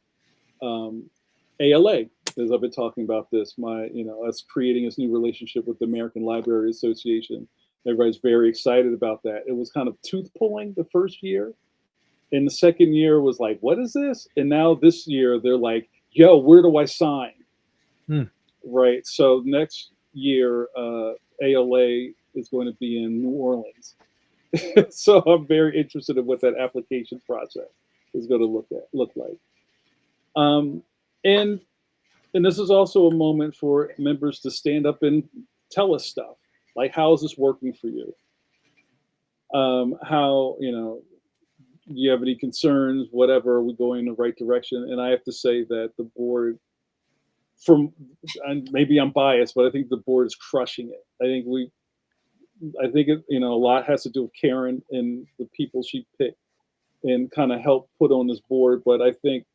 A: ALA, as I've been talking about this. Us creating this new relationship with the American Library Association. Everybody's very excited about that. It was kind of tooth pulling the first year. And the second year was like, what is this? And now this year they're like, yo, where do I sign? Right. So next year, ALA is going to be in New Orleans. So I'm very interested in what that application process is going to look like. And this is also a moment for members to stand up and tell us stuff. Like, how is this working for you? How, do you have any concerns? Whatever, are we going in the right direction? And I have to say that the board, and maybe I'm biased, but I think the board is crushing it. I think a lot has to do with Karen and the people she picked and kind of helped put on this board. But I think,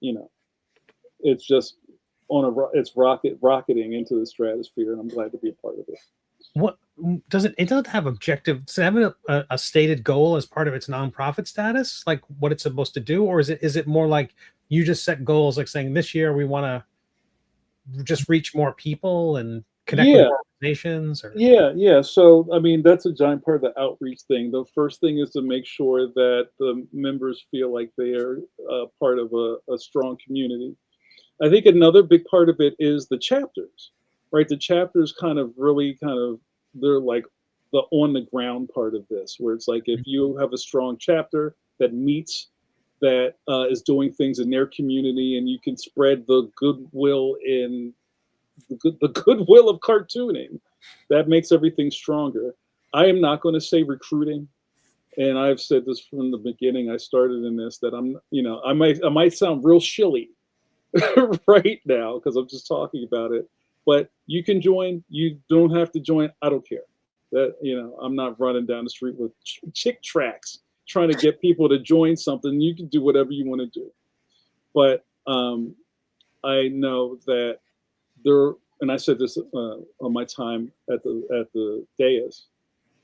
A: it's just it's rocketing into the stratosphere, and I'm glad to be a part of it.
C: What does it doesn't have objective? Does it have a stated goal as part of its nonprofit status, like what it's supposed to do, or is it more like you just set goals, like saying this year we want to just reach more people and connect with organizations? Or?
A: Yeah. So I mean, that's a giant part of the outreach thing. The first thing is to make sure that the members feel like they are part of a strong community. I think another big part of it is the chapters. Right, the chapters they're like the on the ground part of this, where it's like if you have a strong chapter that meets, that is doing things in their community, and you can spread the goodwill in the goodwill of cartooning, that makes everything stronger. I am not going to say recruiting, and I've said this from the beginning. I started in this that I might sound real shilly right now because I'm just talking about it. But you can join. You don't have to join. I don't care. That I'm not running down the street with chick tracks trying to get people to join something. You can do whatever you want to do. But I know that and I said this on my time at the dais,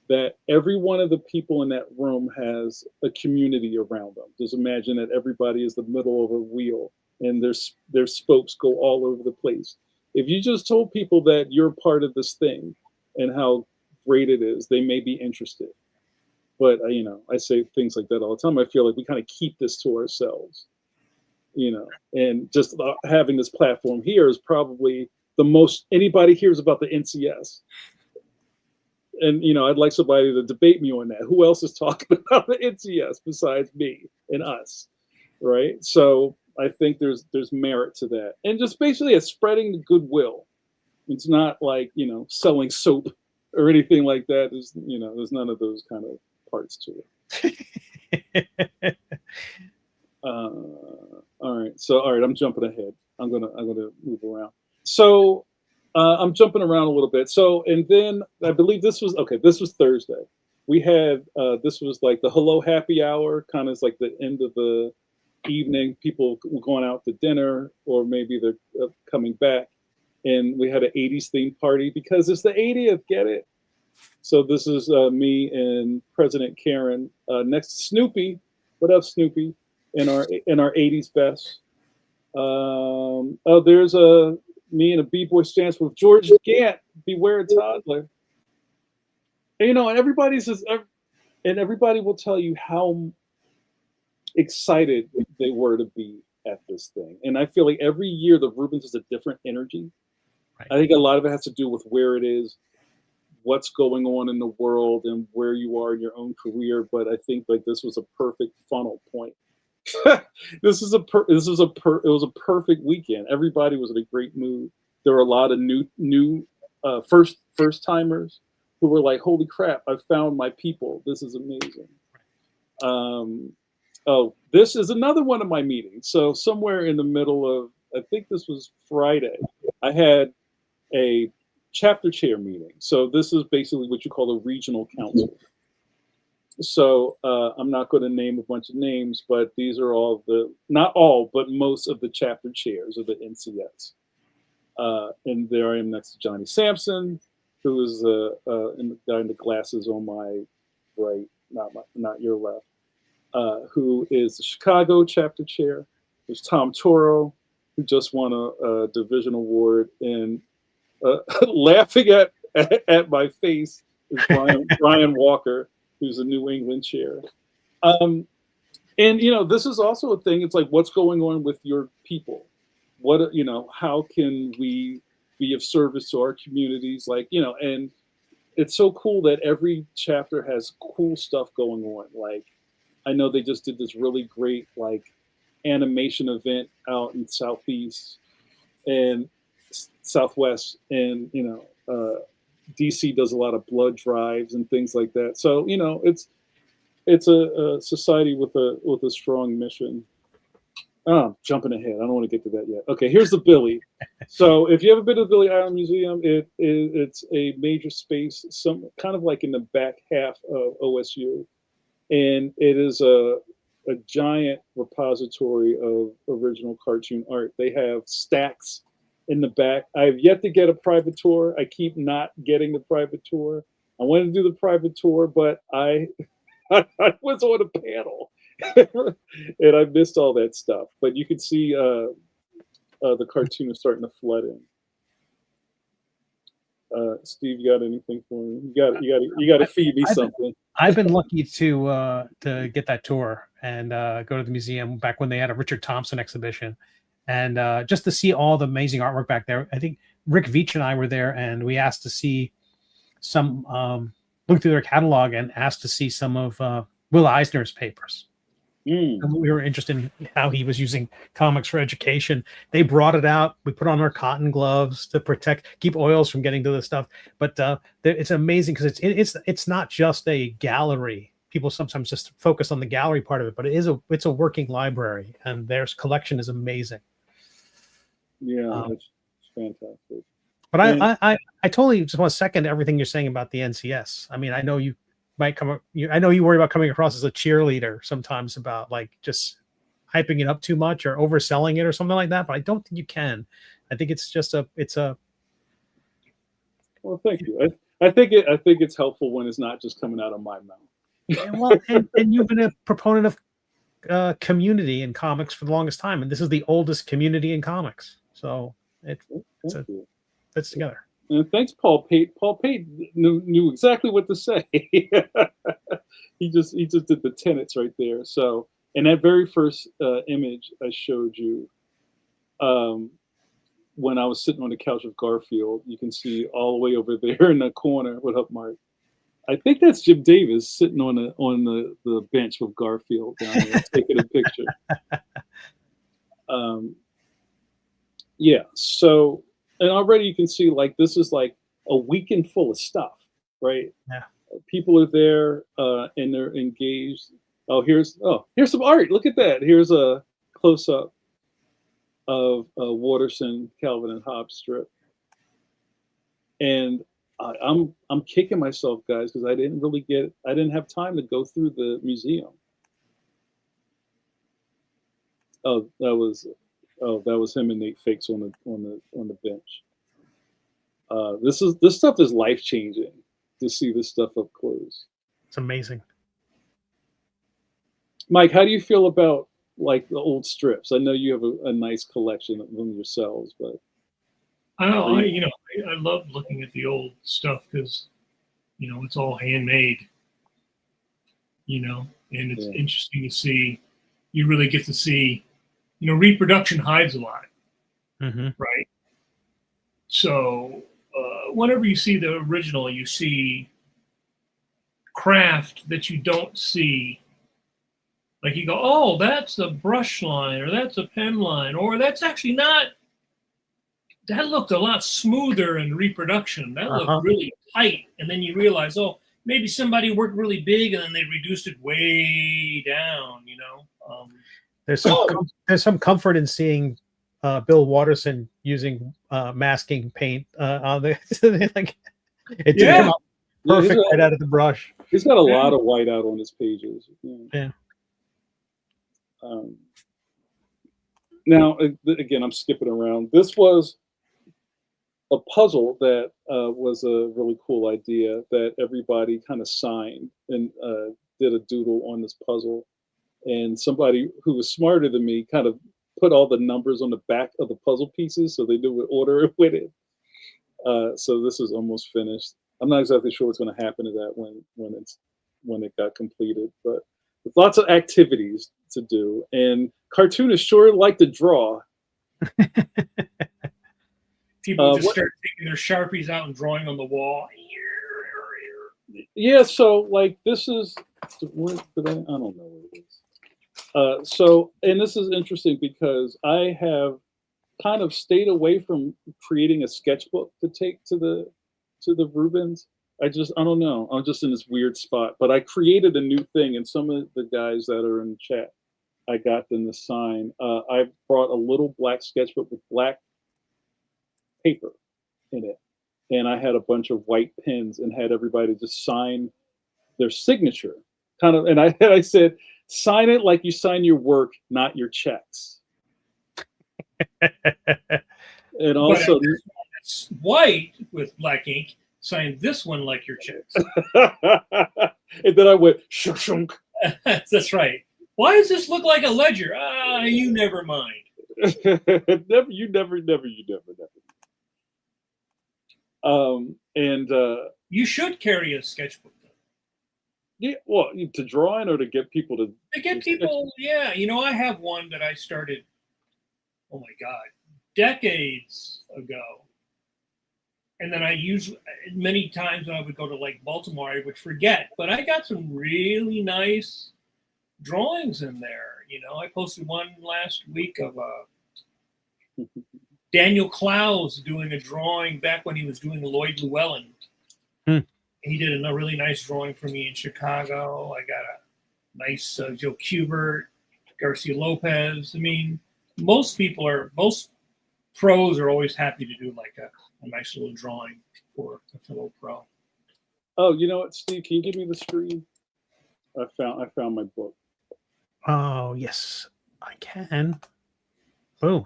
A: that every one of the people in that room has a community around them. Just imagine that everybody is the middle of a wheel, and their spokes go all over the place. If you just told people that you're part of this thing and how great it is, they may be interested. But, I say things like that all the time. I feel like we kind of keep this to ourselves, and just having this platform here is probably the most anybody hears about the NCS. And, I'd like somebody to debate me on that. Who else is talking about the NCS besides me and us, right? So I think there's merit to that, and just basically it's spreading the goodwill. It's not like selling soap or anything like that. There's none of those kind of parts to it. All right, I'm jumping ahead. I'm gonna move around. So I'm jumping around a little bit. So and then I believe this was Thursday. We had this was like the hello happy hour, kind of like the end of the evening. People were going out to dinner, or maybe they're coming back, and we had an 80s themed party because it's the 80th. Get it? So this is me and President Karen next to Snoopy. What up, Snoopy? In our 80s best. There's me and a b-boy stance with George Gant. Beware a toddler. And, and everybody's just and everybody will tell you how excited they were to be at this thing. And I feel like every year the Reubens is a different energy.
C: Right.
A: I think a lot of it has to do with where it is, what's going on in the world, and where you are in your own career. But I think like this was a perfect funnel point. It was a perfect weekend. Everybody was in a great mood. There were a lot of new first timers who were like, "Holy crap! I found my people. This is amazing." Oh, this is another one of my meetings. So somewhere in the middle of, I think this was Friday, I had a chapter chair meeting. So this is basically what you call a regional council. So I'm not going to name a bunch of names, but these are all not all, but most of the chapter chairs of the NCS. And there I am next to Johnny Sampson, who is the guy in the glasses on my right, not your left, who is the Chicago chapter chair. There's Tom Toro, who just won a division award, and laughing at my face is Brian Walker, who's a New England chair. And this is also a thing. It's like, what's going on with your people? What, how can we be of service to our communities? Like, and it's so cool that every chapter has cool stuff going on. Like, I know they just did this really great like animation event out in Southeast and Southwest, and DC does a lot of blood drives and things like that. So it's a society with a strong mission. Oh, jumping ahead. I don't want to get to that yet. Okay, here's the Billy. So if you ever been to the Billy Island Museum, it's a major space, some kind of like in the back half of OSU, and it is a giant repository of original cartoon art. They have stacks in the back. I have yet to get a private tour. I keep not getting the private tour. I wanted to do the private tour, but I was on a panel and I missed all that stuff. But you can see the cartoon is starting to flood in. Steve, you got anything for me? You got to feed me something.
C: I've been lucky to get that tour and go to the museum back when they had a Richard Thompson exhibition, and just to see all the amazing artwork back there. I think Rick Veach and I were there, and we asked to see some, look through their catalog and asked to see some of Will Eisner's papers. And we were interested in how he was using comics for education. They brought it out. We put on our cotton gloves to keep oils from getting to the stuff. But it's amazing because it's not just a gallery. People sometimes just focus on the gallery part of it, but it's a working library, and their collection is amazing.
A: Yeah, it's fantastic.
C: But I totally just want to second everything you're saying about the NCS. I mean, I know you might I know you worry about coming across as a cheerleader sometimes about like just hyping it up too much or overselling it or something like that, but I don't think you can. I think it's just
A: well, thank you. I think it's helpful when it's not just coming out of my mouth.
C: Well, and you've been a proponent of community in comics for the longest time, and this is the oldest community in comics, so it's together.
A: And thanks, Paul Pate. Paul Pate knew exactly what to say. He just did the tenets right there. So, in that very first image I showed you, when I was sitting on the couch with Garfield, you can see all the way over there in the corner. What up, Mark? I think that's Jim Davis sitting on the bench with Garfield down there taking a picture. Yeah. So. And already you can see like this is like a weekend full of stuff, right?
C: Yeah.
A: People are there and they're engaged. Here's some art. Look at that. Here's a close up of Watterson, Calvin and Hobbes strip. And I'm kicking myself, guys, because I didn't have time to go through the museum. That was him and Nate Fakes on the bench. This stuff is life changing to see this stuff up close.
C: It's amazing.
A: Mike, how do you feel about like the old strips? I know you have a nice collection of them yourselves, but
B: I love looking at the old stuff because it's all handmade. you know, and it's
A: Yeah.
B: interesting to see. You really get to see, you know, reproduction hides a lot, right? So whenever you see the original, you see craft that you don't see. Like you go, oh, that's a brush line, or that's a pen line, or that's actually not. That looked a lot smoother in reproduction. That looked really tight. And then you realize, oh, maybe somebody worked really big and then they reduced it way down, you know?
C: There's some comfort in seeing Bill Watterson using masking paint on the like it didn't come out perfect right out of the brush.
A: He's got a lot of whiteout on his pages.
C: Yeah.
A: Now, again, I'm skipping around. This was a puzzle that was a really cool idea that everybody kind of signed and did a doodle on this puzzle. And somebody who was smarter than me kind of put all the numbers on the back of the puzzle pieces so they knew what order it went in. So this is almost finished. I'm not exactly sure what's going to happen to that when it got completed, but with lots of activities to do. And cartoonists sure like to draw.
B: People just start taking their Sharpies out and drawing on the wall.
A: Yeah, so like this is, I don't know what it is. So, and this is interesting because I have kind of stayed away from creating a sketchbook to take to the Reubens. I don't know. I'm just in this weird spot. But I created a new thing, and some of the guys that are in chat, I got them to sign. I brought a little black sketchbook with black paper in it, and I had a bunch of white pens and had everybody just sign their signature. Kind of, and I said, sign it like you sign your work, not your checks. And also,
B: it's white with black ink. Sign this one like your checks.
A: And then I went shunk.
B: That's right. Why does this look like a ledger? You never mind.
A: You never.
B: You should carry a sketchbook.
A: Yeah, well, to draw in or to get people to
B: get people. Yeah, you know, I have one that I started. Oh my God, decades ago. And then I used many times when I would go to like Baltimore, I would forget. But I got some really nice drawings in there. You know, I posted one last week of Daniel Clowes doing a drawing back when he was doing Lloyd Llewellyn. He did a really nice drawing for me in Chicago. I got a nice Joe Kubert, Garcia Lopez. I mean, most pros are always happy to do like a nice little drawing for a fellow pro.
A: Oh, you know what, Steve? Can you give me the screen? I found my book.
C: Oh yes, I can. Boom.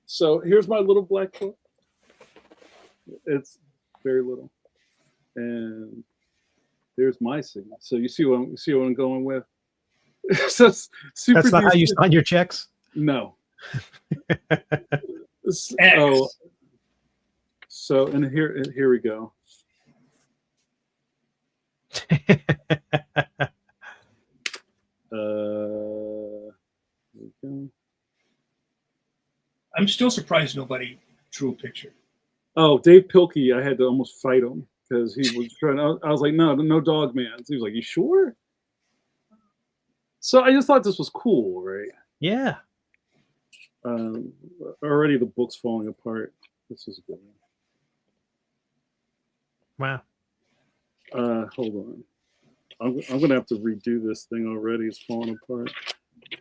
A: So here's my little black book. It's very little, and there's my signature. So you see what I'm going with. So
C: that's not how you sign your checks.
A: No. So and here we go. Here we go.
B: I'm still surprised nobody drew a picture.
A: Oh, Dave Pilkey, I had to almost fight him because he was trying. I was like, no dog man. So he was like, you sure? So I just thought this was cool, right?
C: Yeah.
A: Already the book's falling apart. This is a good one.
C: Wow.
A: Hold on. I'm gonna have to redo this thing already. It's falling apart.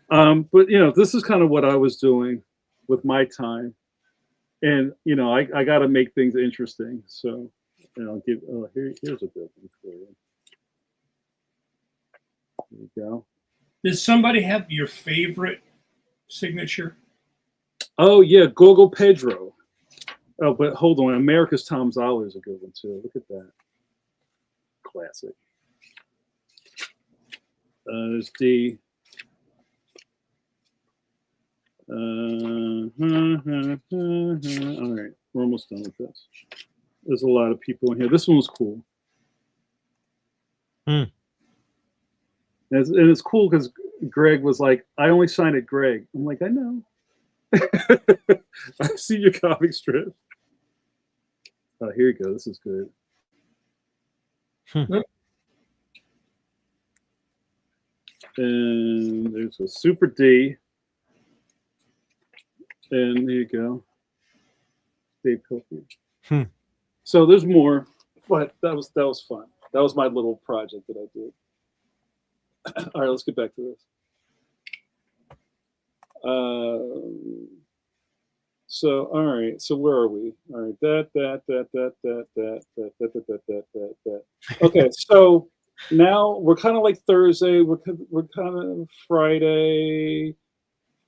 A: But you know, this is kind of what I was doing with my time, and you know, I got to make things interesting. So, you know, here's a good one for you. There you go.
B: Does somebody have your favorite signature?
A: Oh yeah, Gogo Pedro. Oh, but hold on, America's Tom Zoller is a good one too. Look at that, classic. There's D. All right, we're almost done with this. There's a lot of people in here. This one was cool. And it's cool because Greg was like, I only signed it Greg. I'm like, I know. I've seen your comic strip. Oh, here you go. This is good. And there's a Super D. And there you go. Dave Cofield. So there's more, but that was fun. That was my little project that I did. All right, let's get back to this. So all right, so where are we? All right, that. Okay, so now we're kind of like Thursday. We're kind of Friday.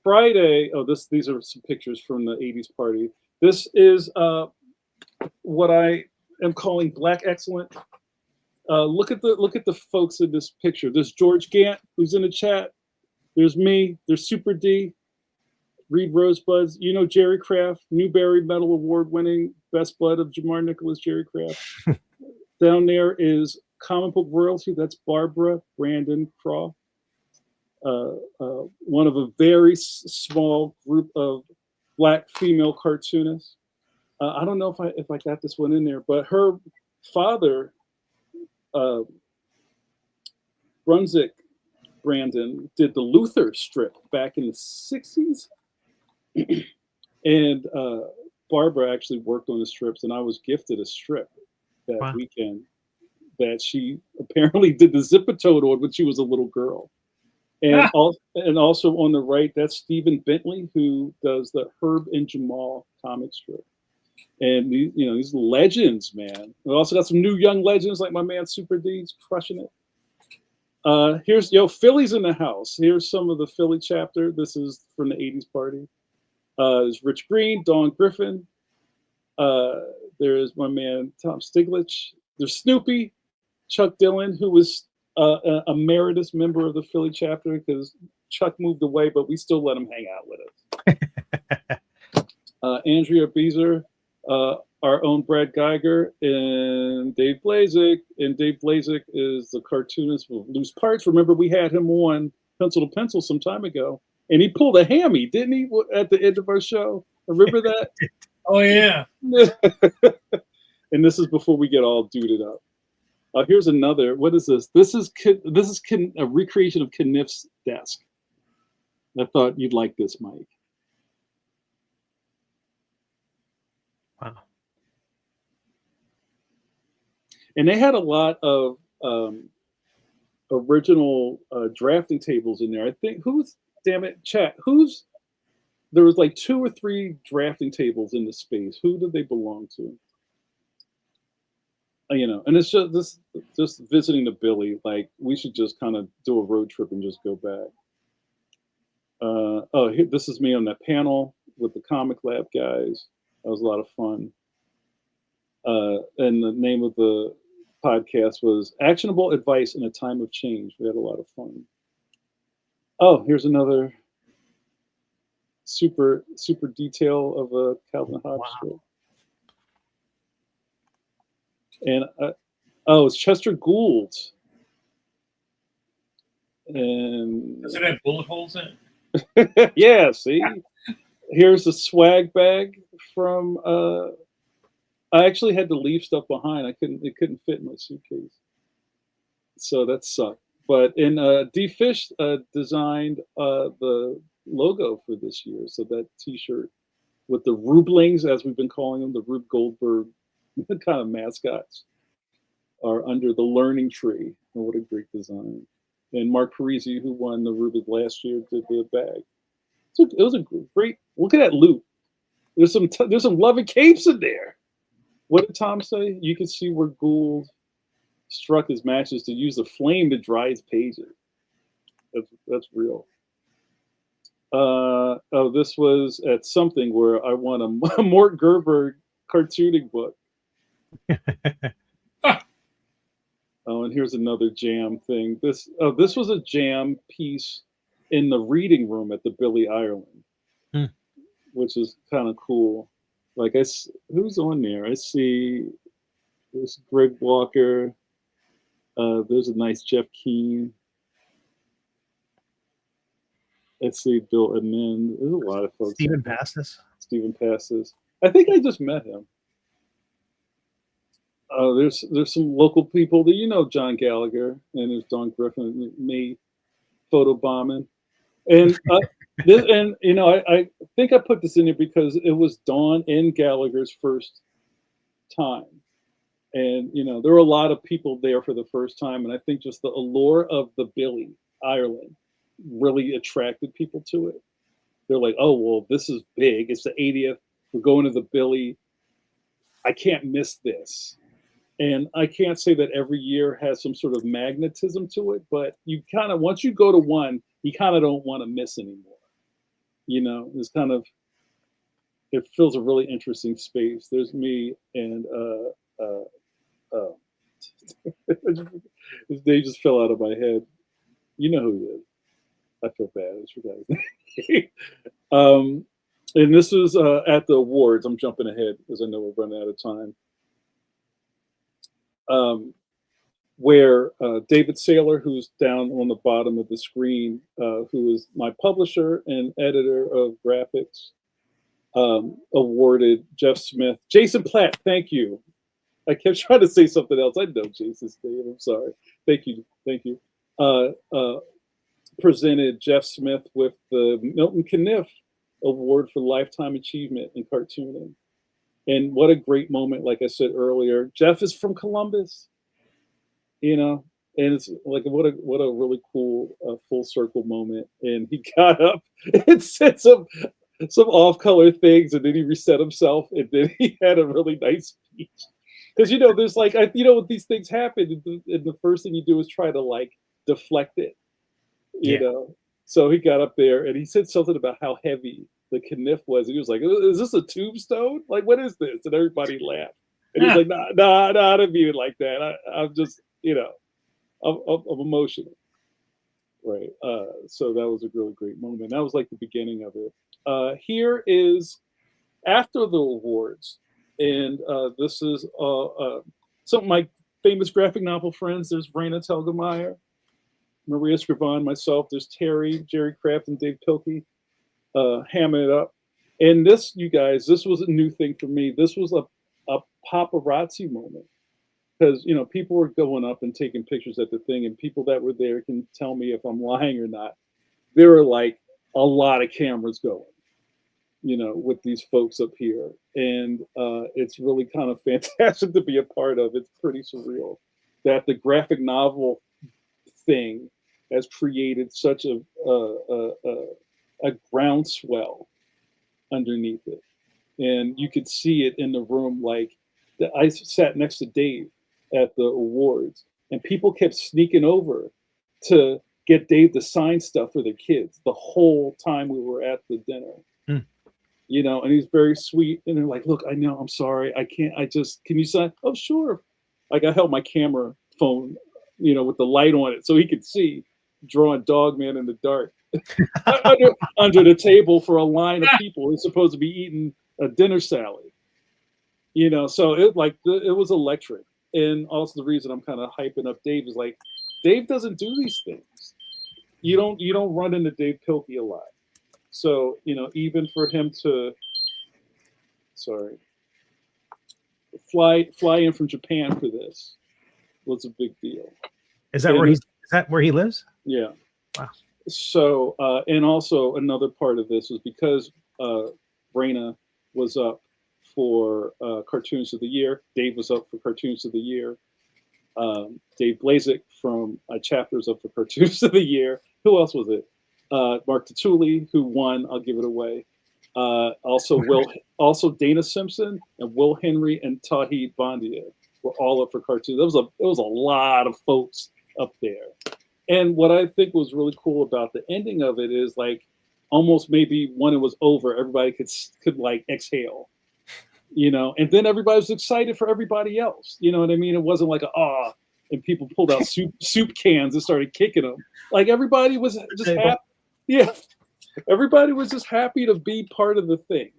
A: Oh, these are some pictures from the '80s party. This is what I am calling Black Excellent. Look at the folks in this picture. There's George Gant, who's in the chat. There's me. There's Super D. Reed Rosebuds. You know Jerry Craft, Newbery Medal Award winning Best Bud of JAMAR NICHOLAS, Jerry Craft. Down there is Comic Book Royalty. That's Barbara Brandon Croft. One of a very small group of Black female cartoonists. I don't know if I got this one in there, but her father, Brunswick Brandon, did the Luther strip back in the 60s. And Barbara actually worked on the strips, and I was gifted a strip that weekend that she apparently did the Zip-A-Toad on when she was a little girl. And also on the right, that's Stephen Bentley, who does the Herb and Jamal comic strip. And these legends, man. We also got some new young legends like my man Super D's crushing it. Here's Philly's in the house. Here's some of the Philly chapter. This is from the '80s party. There's Rich Green, Dawn Griffin. There's my man Tom Stiglitz. There's Snoopy, Chuck Dillon, who was a emeritus member of the Philly chapter because Chuck moved away, but we still let him hang out with us. Andrea Beezer, our own Brad Geiger, and Dave Blazik. And Dave Blazik is the cartoonist with Loose Parts. Remember, we had him on Pencil to Pencil some time ago, and he pulled a hammy, didn't he, at the end of our show? Remember that?
B: Oh, yeah.
A: And this is before we get all duded up. Here's another. What is this? This is a recreation of Kniff's desk. I thought you'd like this, Mike.
C: Wow.
A: And they had a lot of original drafting tables in there. I think damn it, chat. There was like 2 or 3 drafting tables in the space. Who did they belong to? And it's just visiting the Billy. Like, we should just kind of do a road trip and just go back. This is me on that panel with the Comic Lab guys. That was a lot of fun. And the name of the podcast was Actionable Advice in a Time of Change. We had a lot of fun. Oh, here's another super detail of a Calvin Hobbes strip. And it's Chester Gould. And
B: does it have bullet holes in it?
A: Yeah, see? Here's a swag bag from I actually had to leave stuff behind. It couldn't fit in my suitcase. So that sucked. But D Fish designed the logo for this year. So that t-shirt with the Rublings, as we've been calling them, the Rube Goldberg kind of mascots, are under the learning tree. And what a great design. And Mark Parisi, who won the Rubik last year, did the bag. So it was a great, look at that loop. There's some loving capes in there. What did Tom say? You can see where Gould struck his matches to use the flame to dry his pages. That's real. This was at something where I won a Mort Gerber cartooning book. And here's another jam thing. This was a jam piece in the reading room at the Billy Ireland, which is kind of cool. Like, who's on there? I see there's Greg Walker. There's a nice Jeff Keane. let's see, Bill, and then there's a lot of folks.
C: Stephen Pastis.
A: Stephen Pastis. I think I just met him. There's some local people that John Gallagher, and there's Don Griffin, me photobombing, and I think I put this in there because it was Don and Gallagher's first time, and there were a lot of people there for the first time, and I think just the allure of the Billy Ireland really attracted people to it. They're like, oh well, this is big. It's the 80th. We're going to the Billy. I can't miss this. And I can't say that every year has some sort of magnetism to it, but you kind of, once you go to one, you kind of don't want to miss anymore. It's kind of, it fills a really interesting space. There's me and his name just fell out of my head. You know who he is. I feel bad. I forgot his name. And this was at the awards. I'm jumping ahead because I know we're running out of time. Where David Saylor, who's down on the bottom of the screen, who is my publisher and editor of graphics, awarded Jeff Smith. Jason Platt, thank you. I kept trying to say something else. I know Jason's name. I'm sorry. Thank you. Thank you. Presented Jeff Smith with the Milton Caniff Award for Lifetime Achievement in Cartooning. And what a great moment, like I said earlier. Jeff is from Columbus, and it's like what a really cool full circle moment. And he got up and said some off-color things, and then he reset himself, and then he had a really nice speech. Because there's like when these things happen, and the first thing you do is try to like deflect it, you know. So he got up there and he said something about how heavy the Caniff was. He was like, "Is this a tombstone? Like, what is this?" And everybody laughed. And he was like, "Nah, I didn't mean it like that. I'm just, I'm emotional." Right. So that was a really great moment. That was like the beginning of it. Here is after the awards, and this is some of my famous graphic novel friends. There's Raina Telgemeier, Maria Scrivan, myself. There's Terry, Jerry Kraft, and Dave Pilkey. Hamming it up. And this, you guys, this was a new thing for me. This was a paparazzi moment. Because, people were going up and taking pictures at the thing, and people that were there can tell me if I'm lying or not. There were like a lot of cameras going, with these folks up here. And it's really kind of fantastic to be a part of. It's pretty surreal that the graphic novel thing has created such a groundswell underneath it, and you could see it in the room. Like I sat next to Dave at the awards, and people kept sneaking over to get Dave to sign stuff for their kids the whole time we were at the dinner. And he's very sweet, and they're like, "Look, I know, I'm sorry, I can't, can you sign?" "Oh, sure." Like I held my camera phone, with the light on it so he could see, drawing Dogman in the dark under the table for a line of people who's supposed to be eating a dinner salad. So it was electric. And also the reason I'm kind of hyping up Dave is like, Dave doesn't do these things. You don't run into Dave Pilkey a lot. So, even for him to fly in from Japan for this was a big deal.
C: Is that where he lives?
A: Yeah.
C: Wow.
A: So, and also another part of this was because Raina was up for Cartoonist of the Year. Dave was up for Cartoonist of the Year. Dave Blazik from Chapters up for Cartoonist of the Year. Who else was it? Mark Tatuli, who won. I'll give it away. Also Dana Simpson and Will Henry and Tawheed Bondia were all up for Cartoon. It was a lot of folks up there. And what I think was really cool about the ending of it is like almost maybe when it was over, everybody could like exhale, and then everybody was excited for everybody else. You know what I mean? It wasn't like and people pulled out soup cans and started kicking them. Like everybody was just happy. Yeah. Everybody was just happy to be part of the thing.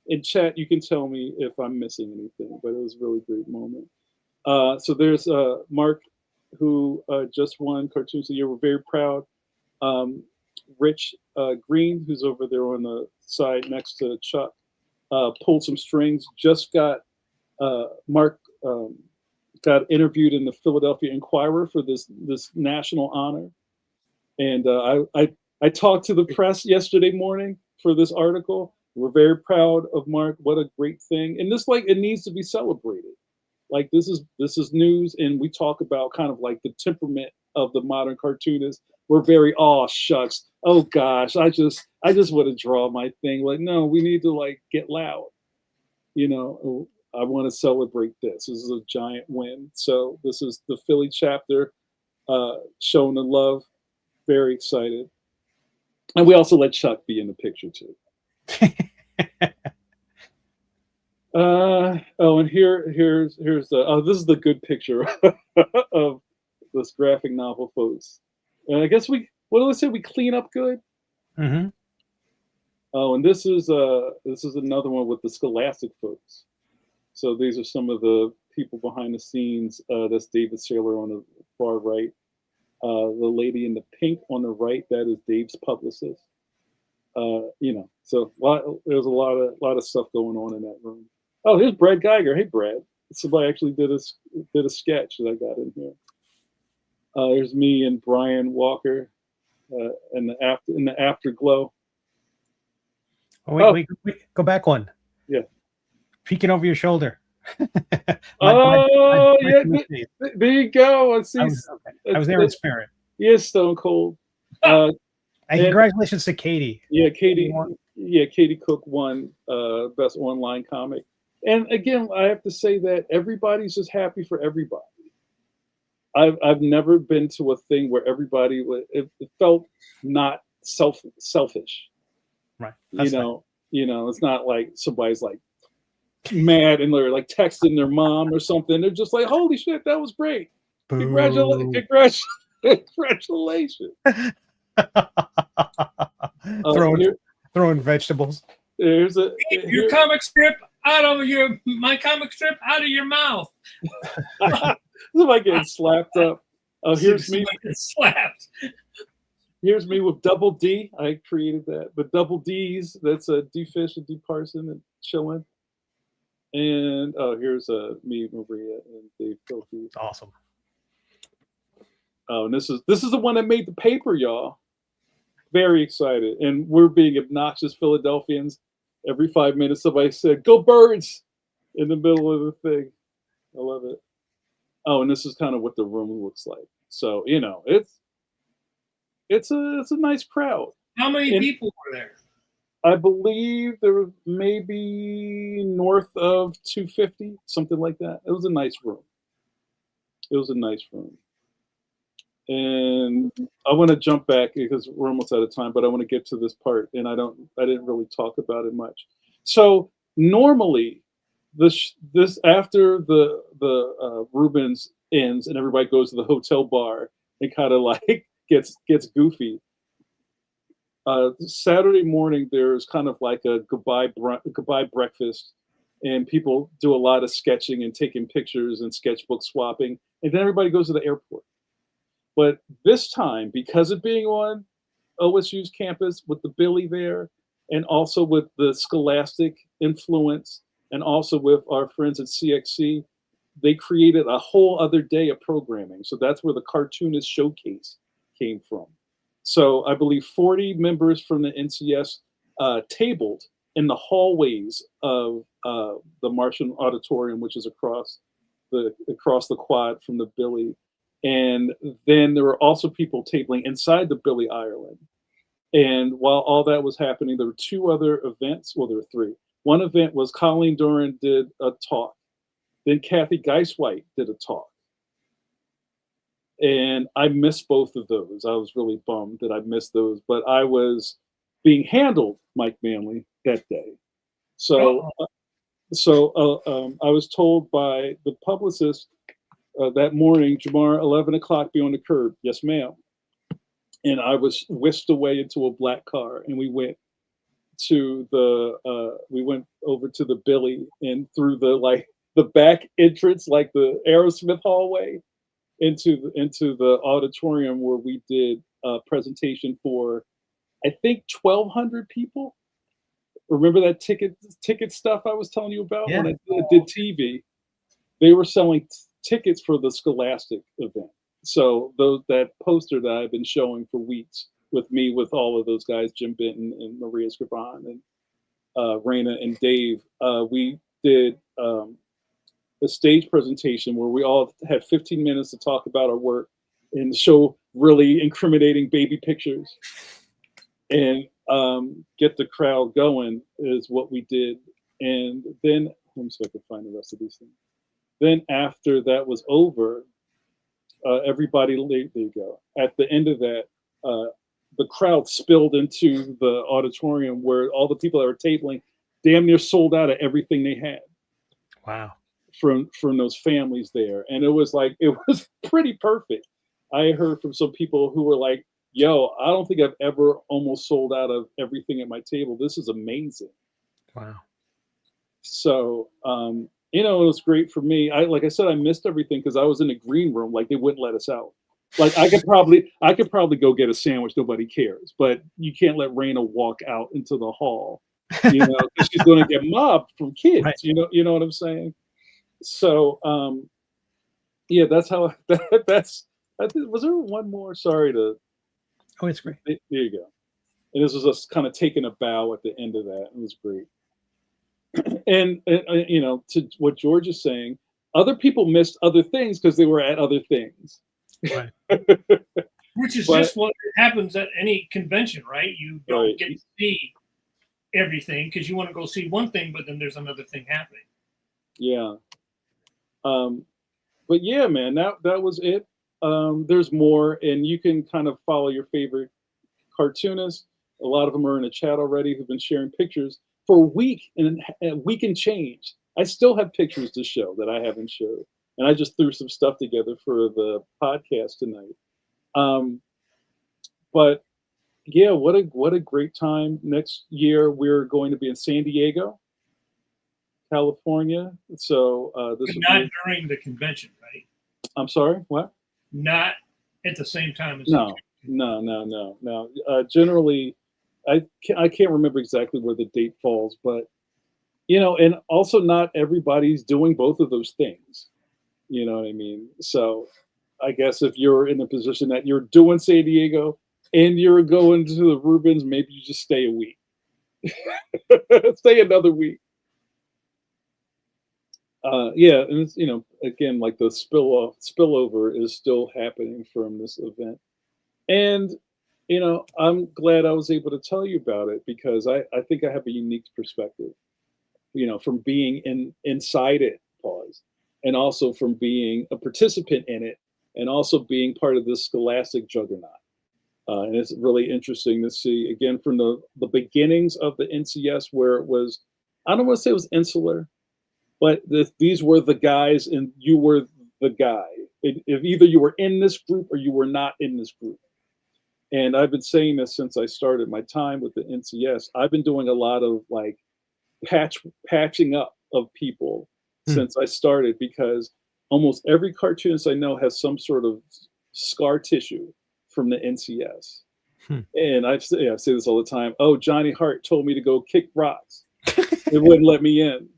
A: In chat, you can tell me if I'm missing anything, but it was a really great moment. So there's Mark, who just won Cartoons of the Year. We're very proud. Rich Green, who's over there on the side next to Chuck, pulled some strings. Just got Mark got interviewed in the Philadelphia Inquirer for this national honor, and I talked to the press yesterday morning for this article. We're very proud of Mark. What a great thing! And this, like, it needs to be celebrated. Like, this is news, and we talk about kind of like the temperament of the modern cartoonist. We're very, oh shucks, oh gosh, I just want to draw my thing. Like, no, we need to like get loud. You know, I want to celebrate this. This is a giant win. So this is the Philly chapter showing the love. Very excited. And we also let Chuck be in the picture too. And here's the this is the good picture of this graphic novel, folks. And I guess what do they say? We clean up good.
C: Mm-hmm.
A: Oh, and this is another one with the Scholastic folks. So these are some of the people behind the scenes. That's David Saylor on the far right. The lady in the pink on the right, that is Dave's publicist. You know, so there's a lot of stuff going on in that room. Oh, here's Brad Geiger. Hey, Brad. Somebody actually did a sketch that I got in here. There's me and Brian Walker in the afterglow.
C: Oh, wait, go back one.
A: Yeah.
C: Peeking over your shoulder.
A: Oh, yeah. There you go. I see.
C: I was there in spirit.
A: Yes, Stone Cold.
C: And congratulations to Katie.
A: Yeah, Katie Cook won Best Online Comic. And again, I have to say that everybody's just happy for everybody. I've never been to a thing where everybody it felt not selfish.
C: Right.
A: You know, it's not like somebody's like mad and they're like texting their mom or something. They're just like, "Holy shit, that was great! Congratulations!"
C: Throwing vegetables.
A: There's
B: your comic strip out of my comic strip out of your mouth.
A: Somebody getting slapped up. Oh, here's me.
B: Slapped.
A: Here's me with Double D. I created that. But Double D's, that's D Fish and D Parson and chilling. And here's me, Maria, and Dave Filthy.
C: Awesome.
A: Oh, and this is the one that made the paper, y'all. Very excited. And we're being obnoxious Philadelphians. Every 5 minutes, somebody said, "Go Birds!" in the middle of the thing. I love it. Oh, and this is kind of what the room looks like. So, you know, it's a nice crowd.
B: How many people were there?
A: I believe there were maybe north of 250, something like that. It was a nice room. And I want to jump back because we're almost out of time, but I want to get to this part, and I didn't really talk about it much. So normally, this after the Reuben's ends and everybody goes to the hotel bar and kind of like gets goofy. Saturday morning there's kind of like a goodbye breakfast, and people do a lot of sketching and taking pictures and sketchbook swapping, and then everybody goes to the airport. But this time, because of being on OSU's campus with the Billy there, and also with the Scholastic influence, and also with our friends at CXC, they created a whole other day of programming. So that's where the Cartoonist Showcase came from. So I believe 40 members from the NCS tabled in the hallways of the Martian Auditorium, which is across the quad from the Billy. And then there were also people tabling inside the Billy Ireland. And while all that was happening, there were two other events. Well, there were three. One event was Colleen Doran did a talk. Then Kathy Geiswhite did a talk. And I missed both of those. I was really bummed that I missed those. But I was being handled, Mike Manley, that day. So, I was told by the publicist that morning, "JAMAR, 11 o'clock, be on the curb." "Yes, ma'am." And I was whisked away into a black car, and we went over to the Billy and through the back entrance, like the Aerosmith hallway, into the auditorium where we did a presentation for I think 1,200 people. Remember that ticket stuff I was telling you about
C: Yeah.
A: when I did TV? They were selling tickets for the Scholastic event. So that poster that I've been showing for weeks with me, with all of those guys, Jim Benton and Maria Scriban and Raina and Dave, we did a stage presentation where we all had 15 minutes to talk about our work and show really incriminating baby pictures and get the crowd going is what we did. And then, let me see if I can find the rest of these things. Then after that was over, everybody, there you go. At the end of that, the crowd spilled into the auditorium where all the people that were tabling damn near sold out of everything they had.
C: Wow.
A: From those families there. And it was pretty perfect. I heard from some people who were like, yo, I don't think I've ever almost sold out of everything at my table. This is amazing.
C: Wow.
A: So, it was great for me. Like I said, I missed everything because I was in the green room. Like they wouldn't let us out. Like I could probably go get a sandwich. Nobody cares, but you can't let Raina walk out into the hall, because she's going to get mobbed from kids.
C: Right.
A: You know what I'm saying? So, yeah, that's how. That's. Was there one more? Sorry to.
C: Oh, it's great.
A: There you go. And this was us kind of taking a bow at the end of that. It was great. And to what George is saying, other people missed other things because they were at other things.
C: Right.
B: Which is just what happens at any convention, right? You don't get to see everything because you want to go see one thing, but then there's another thing happening.
A: Yeah. But yeah, man, that was it. There's more, and you can kind of follow your favorite cartoonists. A lot of them are in the chat already who've been sharing pictures for a week and change. I still have pictures to show that I haven't showed, and I just threw some stuff together for the podcast tonight. But yeah, what a great time. Next year we're going to be in San Diego, California. So this
B: but not during the convention, right?
A: I'm sorry, what? Not
B: at the same time as
A: no. Generally, I can't remember exactly where the date falls, but and also not everybody's doing both of those things. You know what I mean? So I guess if you're in the position that you're doing San Diego and you're going to the Reubens, maybe you just stay a week. Stay another week. Yeah, and it's, again, like the spillover is still happening from this event. And, I'm glad I was able to tell you about it because I think I have a unique perspective, from being inside it, and also from being a participant in it, and also being part of this scholastic juggernaut. And it's really interesting to see, again, from the beginnings of the NCS, where it was, I don't want to say it was insular, but these were the guys and you were the guy. If either you were in this group or you were not in this group. And I've been saying this since I started my time with the NCS. I've been doing a lot of like patching up of people since I started, because almost every cartoonist I know has some sort of scar tissue from the NCS. And I say this all the time. Oh, Johnny Hart told me to go kick rocks. It wouldn't let me in.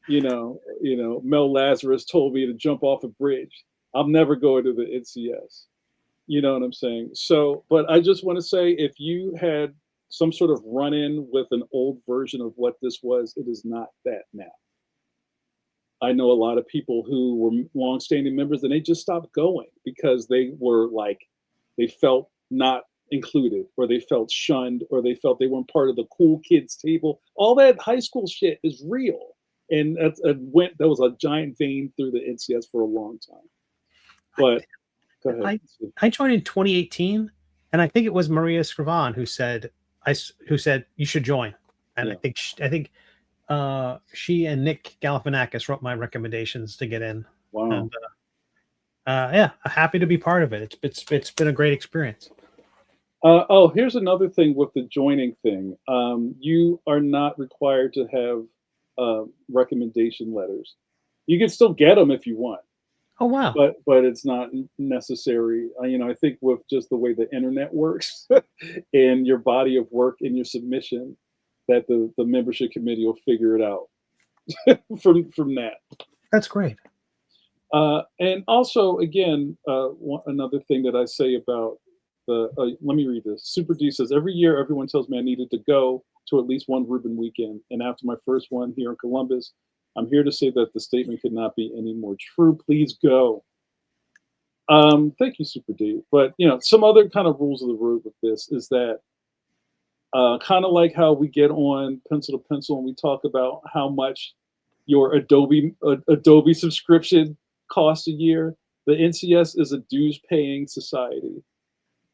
A: Mel Lazarus told me to jump off a bridge. I'm never going to the NCS. You know what I'm saying? So, but I just want to say, if you had some sort of run-in with an old version of what this was, it is not that now. I know a lot of people who were long-standing members and they just stopped going because they were like, they felt not included, or they felt shunned, or they felt they weren't part of the cool kids table. All that high school shit is real. And that was a giant vein through the NCS for a long time. But go ahead.
C: I joined in 2018, and I think it was Maria Scriban who said you should join. And yeah. I think she and Nick Galifianakis wrote my recommendations to get in.
A: Wow.
C: And, yeah, happy to be part of it. It's been a great experience.
A: Here's another thing with the joining thing. You are not required to have recommendation letters. You can still get them if you want.
C: Oh wow.
A: but it's not necessary. You know, I think with just the way the internet works and your body of work and your submission, that the membership committee will figure it out from that.
C: That's great.
A: And also, again, another thing that I say about let me read this. Super D says, every year everyone tells me I needed to go to at least one Reuben weekend. And after my first one here in Columbus, I'm here to say that the statement could not be any more true. Please go. Thank you, Super D. But, you know, some other kind of rules of the road with this is that kind of like how we get on Pencil to Pencil and we talk about how much your Adobe subscription costs a year. The NCS is a dues paying society.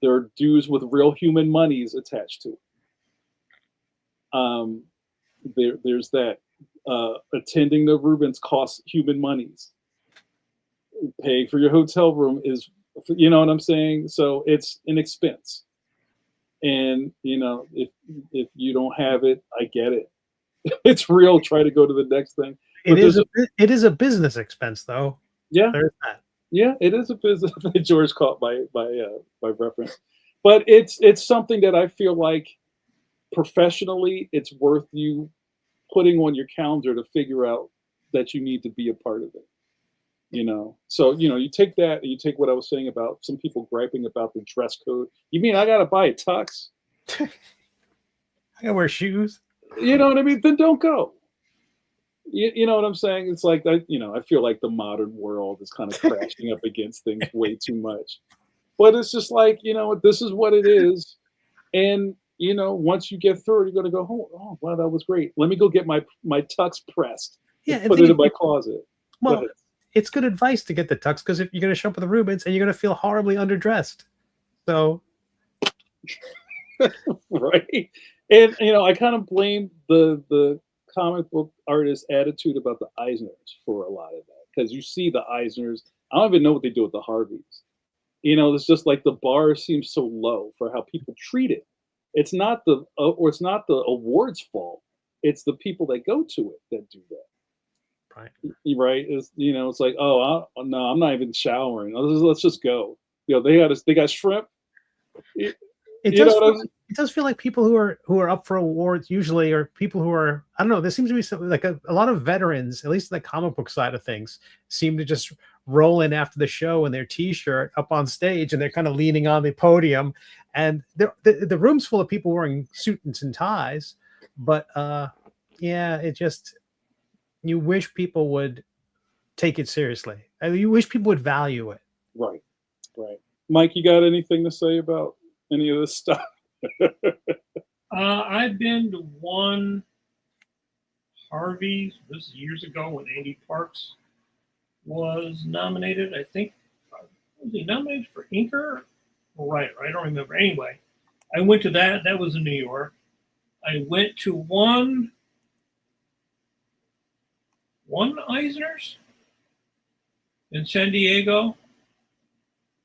A: There are dues with real human monies attached to it. There's that. Attending the Reubens costs human monies. Paying for your hotel room is, you know what I'm saying? So it's an expense. And, you know, if you don't have it, I get it. It's real. Try to go to the next thing.
C: It is a business expense, though.
A: Yeah.
C: There's that.
A: Yeah, it is a business. George caught by reference, but it's something that I feel like professionally, it's worth you putting on your calendar to figure out that you need to be a part of it. You know, so you know, you take that and you take what I was saying about some people griping about the dress code. You mean I gotta buy a tux?
C: I gotta wear shoes.
A: You know what I mean? Then don't go. You know what I'm saying? It's like you know, I feel like the modern world is kind of crashing up against things way too much. But it's just like, you know, this is what it is. And, you know, once you get through it, you're going to go, oh, wow, that was great. Let me go get my tux pressed.
C: Yeah,
A: and put it in my closet.
C: Well, it's good advice to get the tux because if you're going to show up with the Reubens and you're going to feel horribly underdressed. So.
A: Right. And, you know, I kind of blame the comic book artist attitude about the Eisners for a lot of that, because you see the Eisners, I don't even know what they do with the Harveys. You know, it's just like the bar seems so low for how people treat it. It's not the awards fault. It's the people that go to it that do that.
C: Right.
A: Right. It's, you know, it's like, oh no, I'm not even showering. Let's just go. You know, they got shrimp.
C: It does feel like people who are up for awards usually are people who are, I don't know, there seems to be something like a lot of veterans, at least the comic book side of things, seem to just roll in after the show in their t-shirt up on stage and they're kind of leaning on the podium and the room's full of people wearing suits and ties, but yeah, it just, you wish people would take it seriously. I mean, you wish people would value it.
A: Right. Mike, you got anything to say about any of this stuff?
B: I've been to one Harvey's, this is years ago when Andy Parks was nominated. I think, was he nominated for Inker or writer? I don't remember. Anyway, I went to that. That was in New York. I went to one Eisner's in San Diego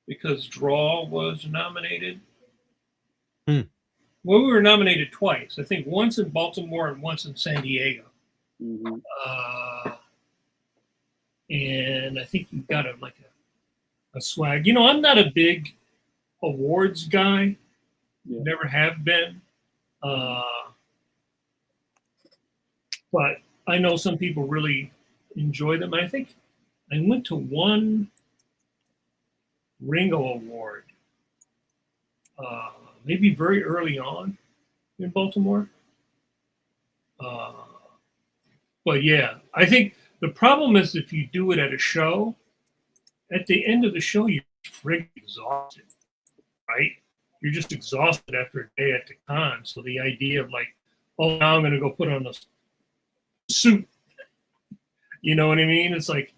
B: because Draw was nominated. Well, we were nominated twice. I think once in Baltimore and once in San Diego.
A: Mm-hmm.
B: And I think you got a swag. You know, I'm not a big awards guy.
A: Yeah.
B: Never have been. But I know some people really enjoy them. I think I went to one Ringo Award. Maybe very early on in Baltimore. But yeah, I think the problem is if you do it at a show, at the end of the show, you're friggin' exhausted, right? You're just exhausted after a day at the con. So the idea of like, oh, now I'm going to go put on a suit. You know what I mean? It's like,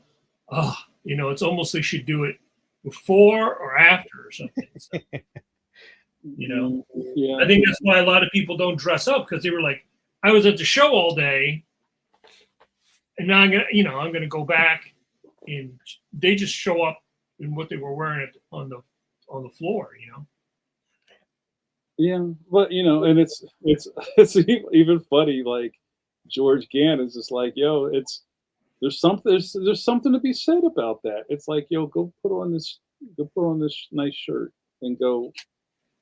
B: oh, you know, it's almost they should do it before or after or something. So, you know,
A: yeah.
B: I think that's why a lot of people don't dress up because they were like, I was at the show all day, and now I'm gonna go back, and they just show up in what they were wearing on the floor, you know.
A: Yeah, but you know, and it's even funny. Like George Gann is just like, yo, it's there's something to be said about that. It's like, yo, go put on this nice shirt and go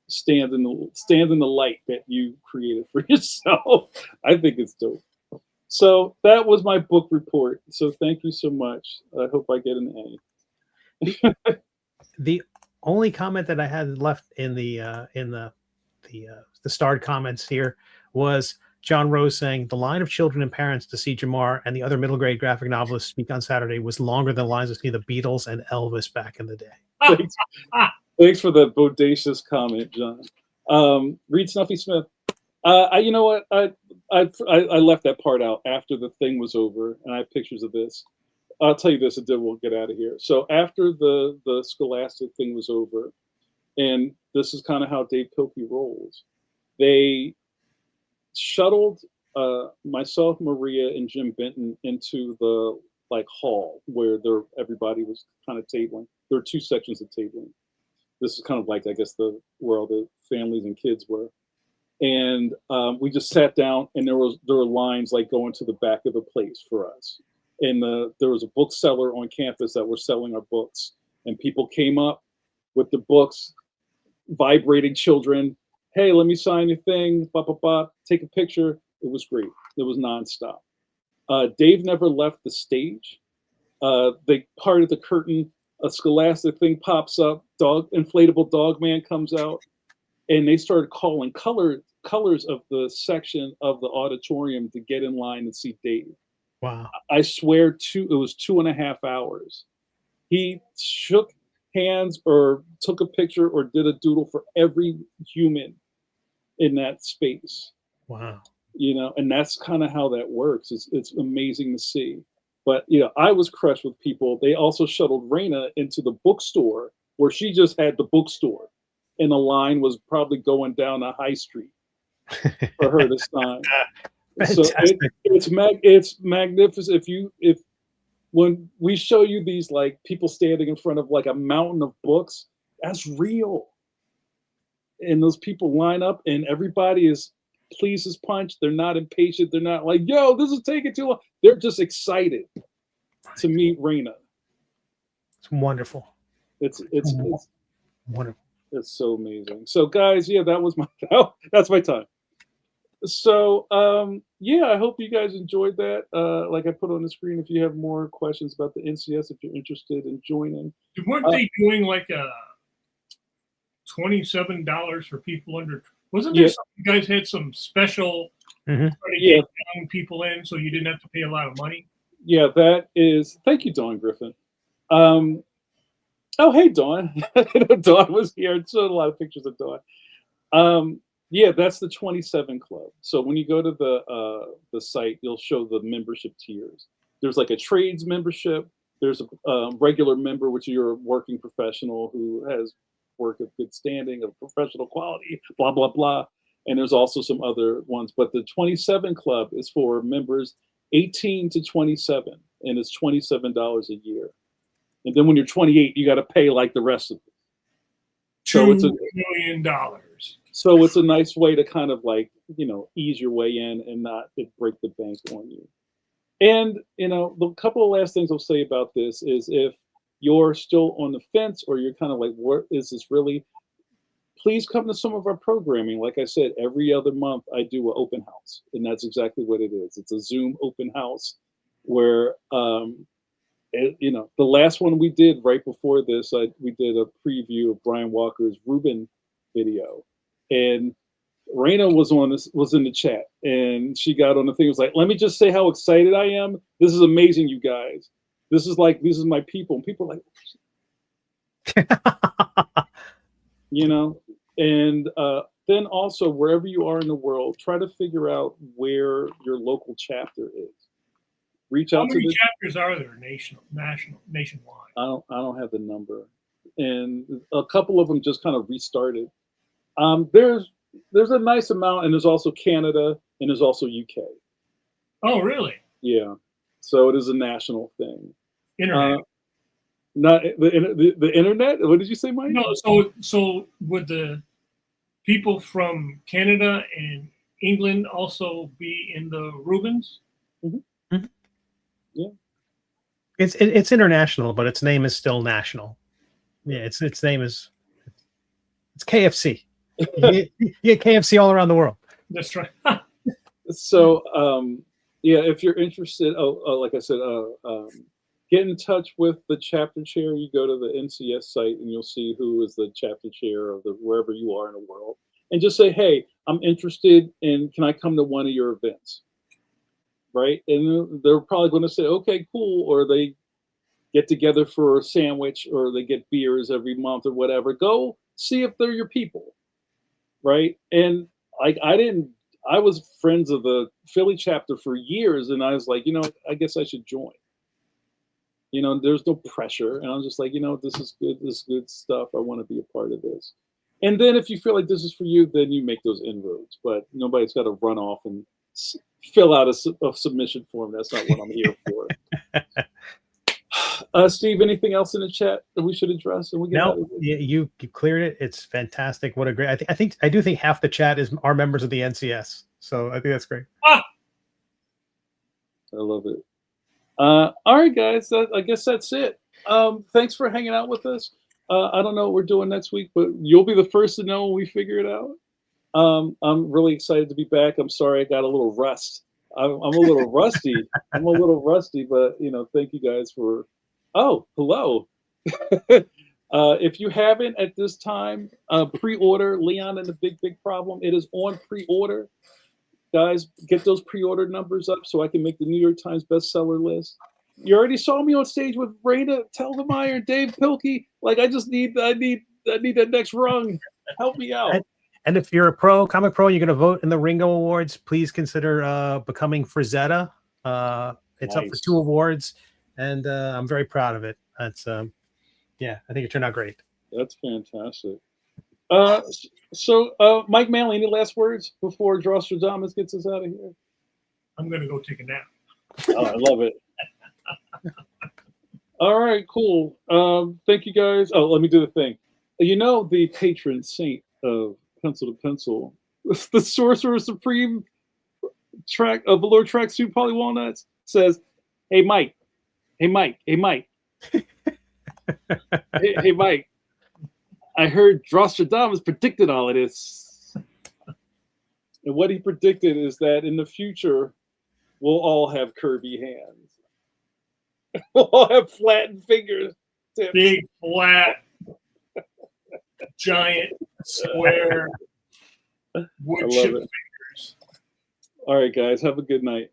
A: stand in the light that you created for yourself. I think it's dope. So that was my book report. So thank you so much. I hope I get an A.
C: The only comment that I had left in the starred comments here was John Rose saying the line of children and parents to see Jamar and the other middle grade graphic novelists speak on Saturday was longer than lines to see the Beatles and Elvis back in the day.
A: Thanks for the bodacious comment, John. Read Snuffy Smith. You know what? I left that part out after the thing was over, and I have pictures of this. I'll tell you this, and then we'll get out of here. So after the Scholastic thing was over, and this is kind of how Dave Pilkey rolls, they shuttled myself, Maria, and Jim Benton into the hall where everybody was kind of tabling. There were two sections of tabling. This is kind of like, I guess, where all the families and kids were. And we just sat down, and there were lines going to the back of the place for us. And there was a bookseller on campus that were selling our books, and people came up with the books, vibrating children. Hey, let me sign your thing. Blah, blah, blah. Take a picture. It was great. It was nonstop. Dave never left the stage. They parted the curtain. A Scholastic thing pops up. Inflatable dog man comes out, and they started calling colors of the section of the auditorium to get in line and see Dave.
C: Wow.
A: I swear it was 2.5 hours. He shook hands or took a picture or did a doodle for every human in that space.
C: Wow.
A: And that's kind of how that works. It's amazing to see. But, I was crushed with people. They also shuttled Raina into the bookstore where she just had the bookstore, and the line was probably going down a high street for her to sign. So it's magnificent. If when we show you these people standing in front of a mountain of books, that's real. And those people line up, and everybody is pleased as punch. They're not impatient. They're not like, yo, this is taking too long. They're just excited to meet Raina.
C: It's wonderful.
A: It's
C: wonderful.
A: It's so amazing. So guys, yeah, that's my time. So I hope you guys enjoyed that. Like I put on the screen, if you have more questions about the NCS, if you're interested in joining.
B: Weren't they doing $27 for people under? Wasn't there something, you guys had some special to get young people in, so you didn't have to pay a lot of money?
A: Yeah, that is. Thank you, Dawn Griffin. Oh, hey, Dawn. Dawn was here. I showed a lot of pictures of Dawn. Yeah, that's the 27 Club. So when you go to the site, you'll show the membership tiers. There's a trades membership. There's a regular member, which you're a working professional who has work of good standing, of professional quality, blah, blah, blah. And there's also some other ones. But the 27 Club is for members 18 to 27, and it's $27 a year. And then when you're 28, you got to pay the rest of it. So it's $2 million. So it's a nice way to kind of ease your way in and not break the bank on you. And, the couple of last things I'll say about this is if you're still on the fence or you're kind of what is this really? Please come to some of our programming. Like I said, every other month I do an open house, and that's exactly what it is. It's a Zoom open house where, the last one we did right before this, we did a preview of Brian Walker's Reuben video. And Raina was in the chat, and she got on the thing. Was like, let me just say how excited I am. This is amazing, you guys. This is my people. And people are like, and then also wherever you are in the world, try to figure out where your local chapter is. Reach out to
B: How many chapters are there nationwide?
A: I don't have the number, and a couple of them just kind of restarted. There's a nice amount, and there's also Canada, and there's also UK.
B: Oh, really?
A: Yeah. So it is a national thing.
B: Internet.
A: Not the internet. What did you say, Mike?
B: No. So would the people from Canada and England also be in the Reubens?
A: Mm-hmm. Yeah.
C: It's international, but its name is still national. Yeah, its name is it's KFC. You get KFC all around the world.
B: That's right.
A: So yeah, if you're interested, like I said, get in touch with the chapter chair. You go to the NCS site and you'll see who is the chapter chair of the wherever you are in the world, and just say, hey, I'm interested in, can I come to one of your events? Right? And they're probably going to say, okay, cool. Or they get together for a sandwich, or they get beers every month or whatever. Go see if they're your people. Right? And I was friends of the Philly chapter for years, and I was like, I guess I should join. There's no pressure. And I'm just like, this is good. This is good stuff. I want to be a part of this. And then if you feel like this is for you, then you make those inroads. But nobody's got to run off and fill out a submission form. That's not what I'm here for. Steve, anything else in the chat that we should address? And we
C: No, you cleared it. It's fantastic. What a great! I do think half the chat are members of the NCS. So I think that's great.
B: Ah!
A: I love it. All right, guys. I guess that's it. Thanks for hanging out with us. I don't know what we're doing next week, but you'll be the first to know when we figure it out. I'm really excited to be back. I'm sorry I got a little rust. I'm a little rusty. I'm a little rusty, but thank you guys for. Oh, hello. If you haven't at this time, pre-order Leon and the Big Problem. It is on pre-order. Guys, get those pre-order numbers up so I can make the New York Times bestseller list. You already saw me on stage with Raina Telgemeier and Dave Pilkey. Like, I need that next rung. Help me out.
C: And if you're a comic pro, you're going to vote in the Ringo Awards, please consider becoming Frazetta. It's nice. Up for 2 awards, and I'm very proud of it. That's yeah, I think it turned out great.
A: That's fantastic. So Mike Manley, any last words before Drostradamus gets us out of here?
B: I'm going to go take a nap.
A: Oh, I love it. All right, cool. Thank you, guys. Oh, let me do the thing. The patron saint of Pencil to Pencil, the Sorcerer Supreme track of Velour Tracksuit Poly Walnuts says, "Hey Mike, hey Mike, hey Mike, hey Mike. I heard Drostradamus predicted all of this, and what he predicted is that in the future we'll all have curvy hands, we'll all have flattened fingers,
B: big flat." Giant square wood chip fingers.
A: All right, guys, have a good night.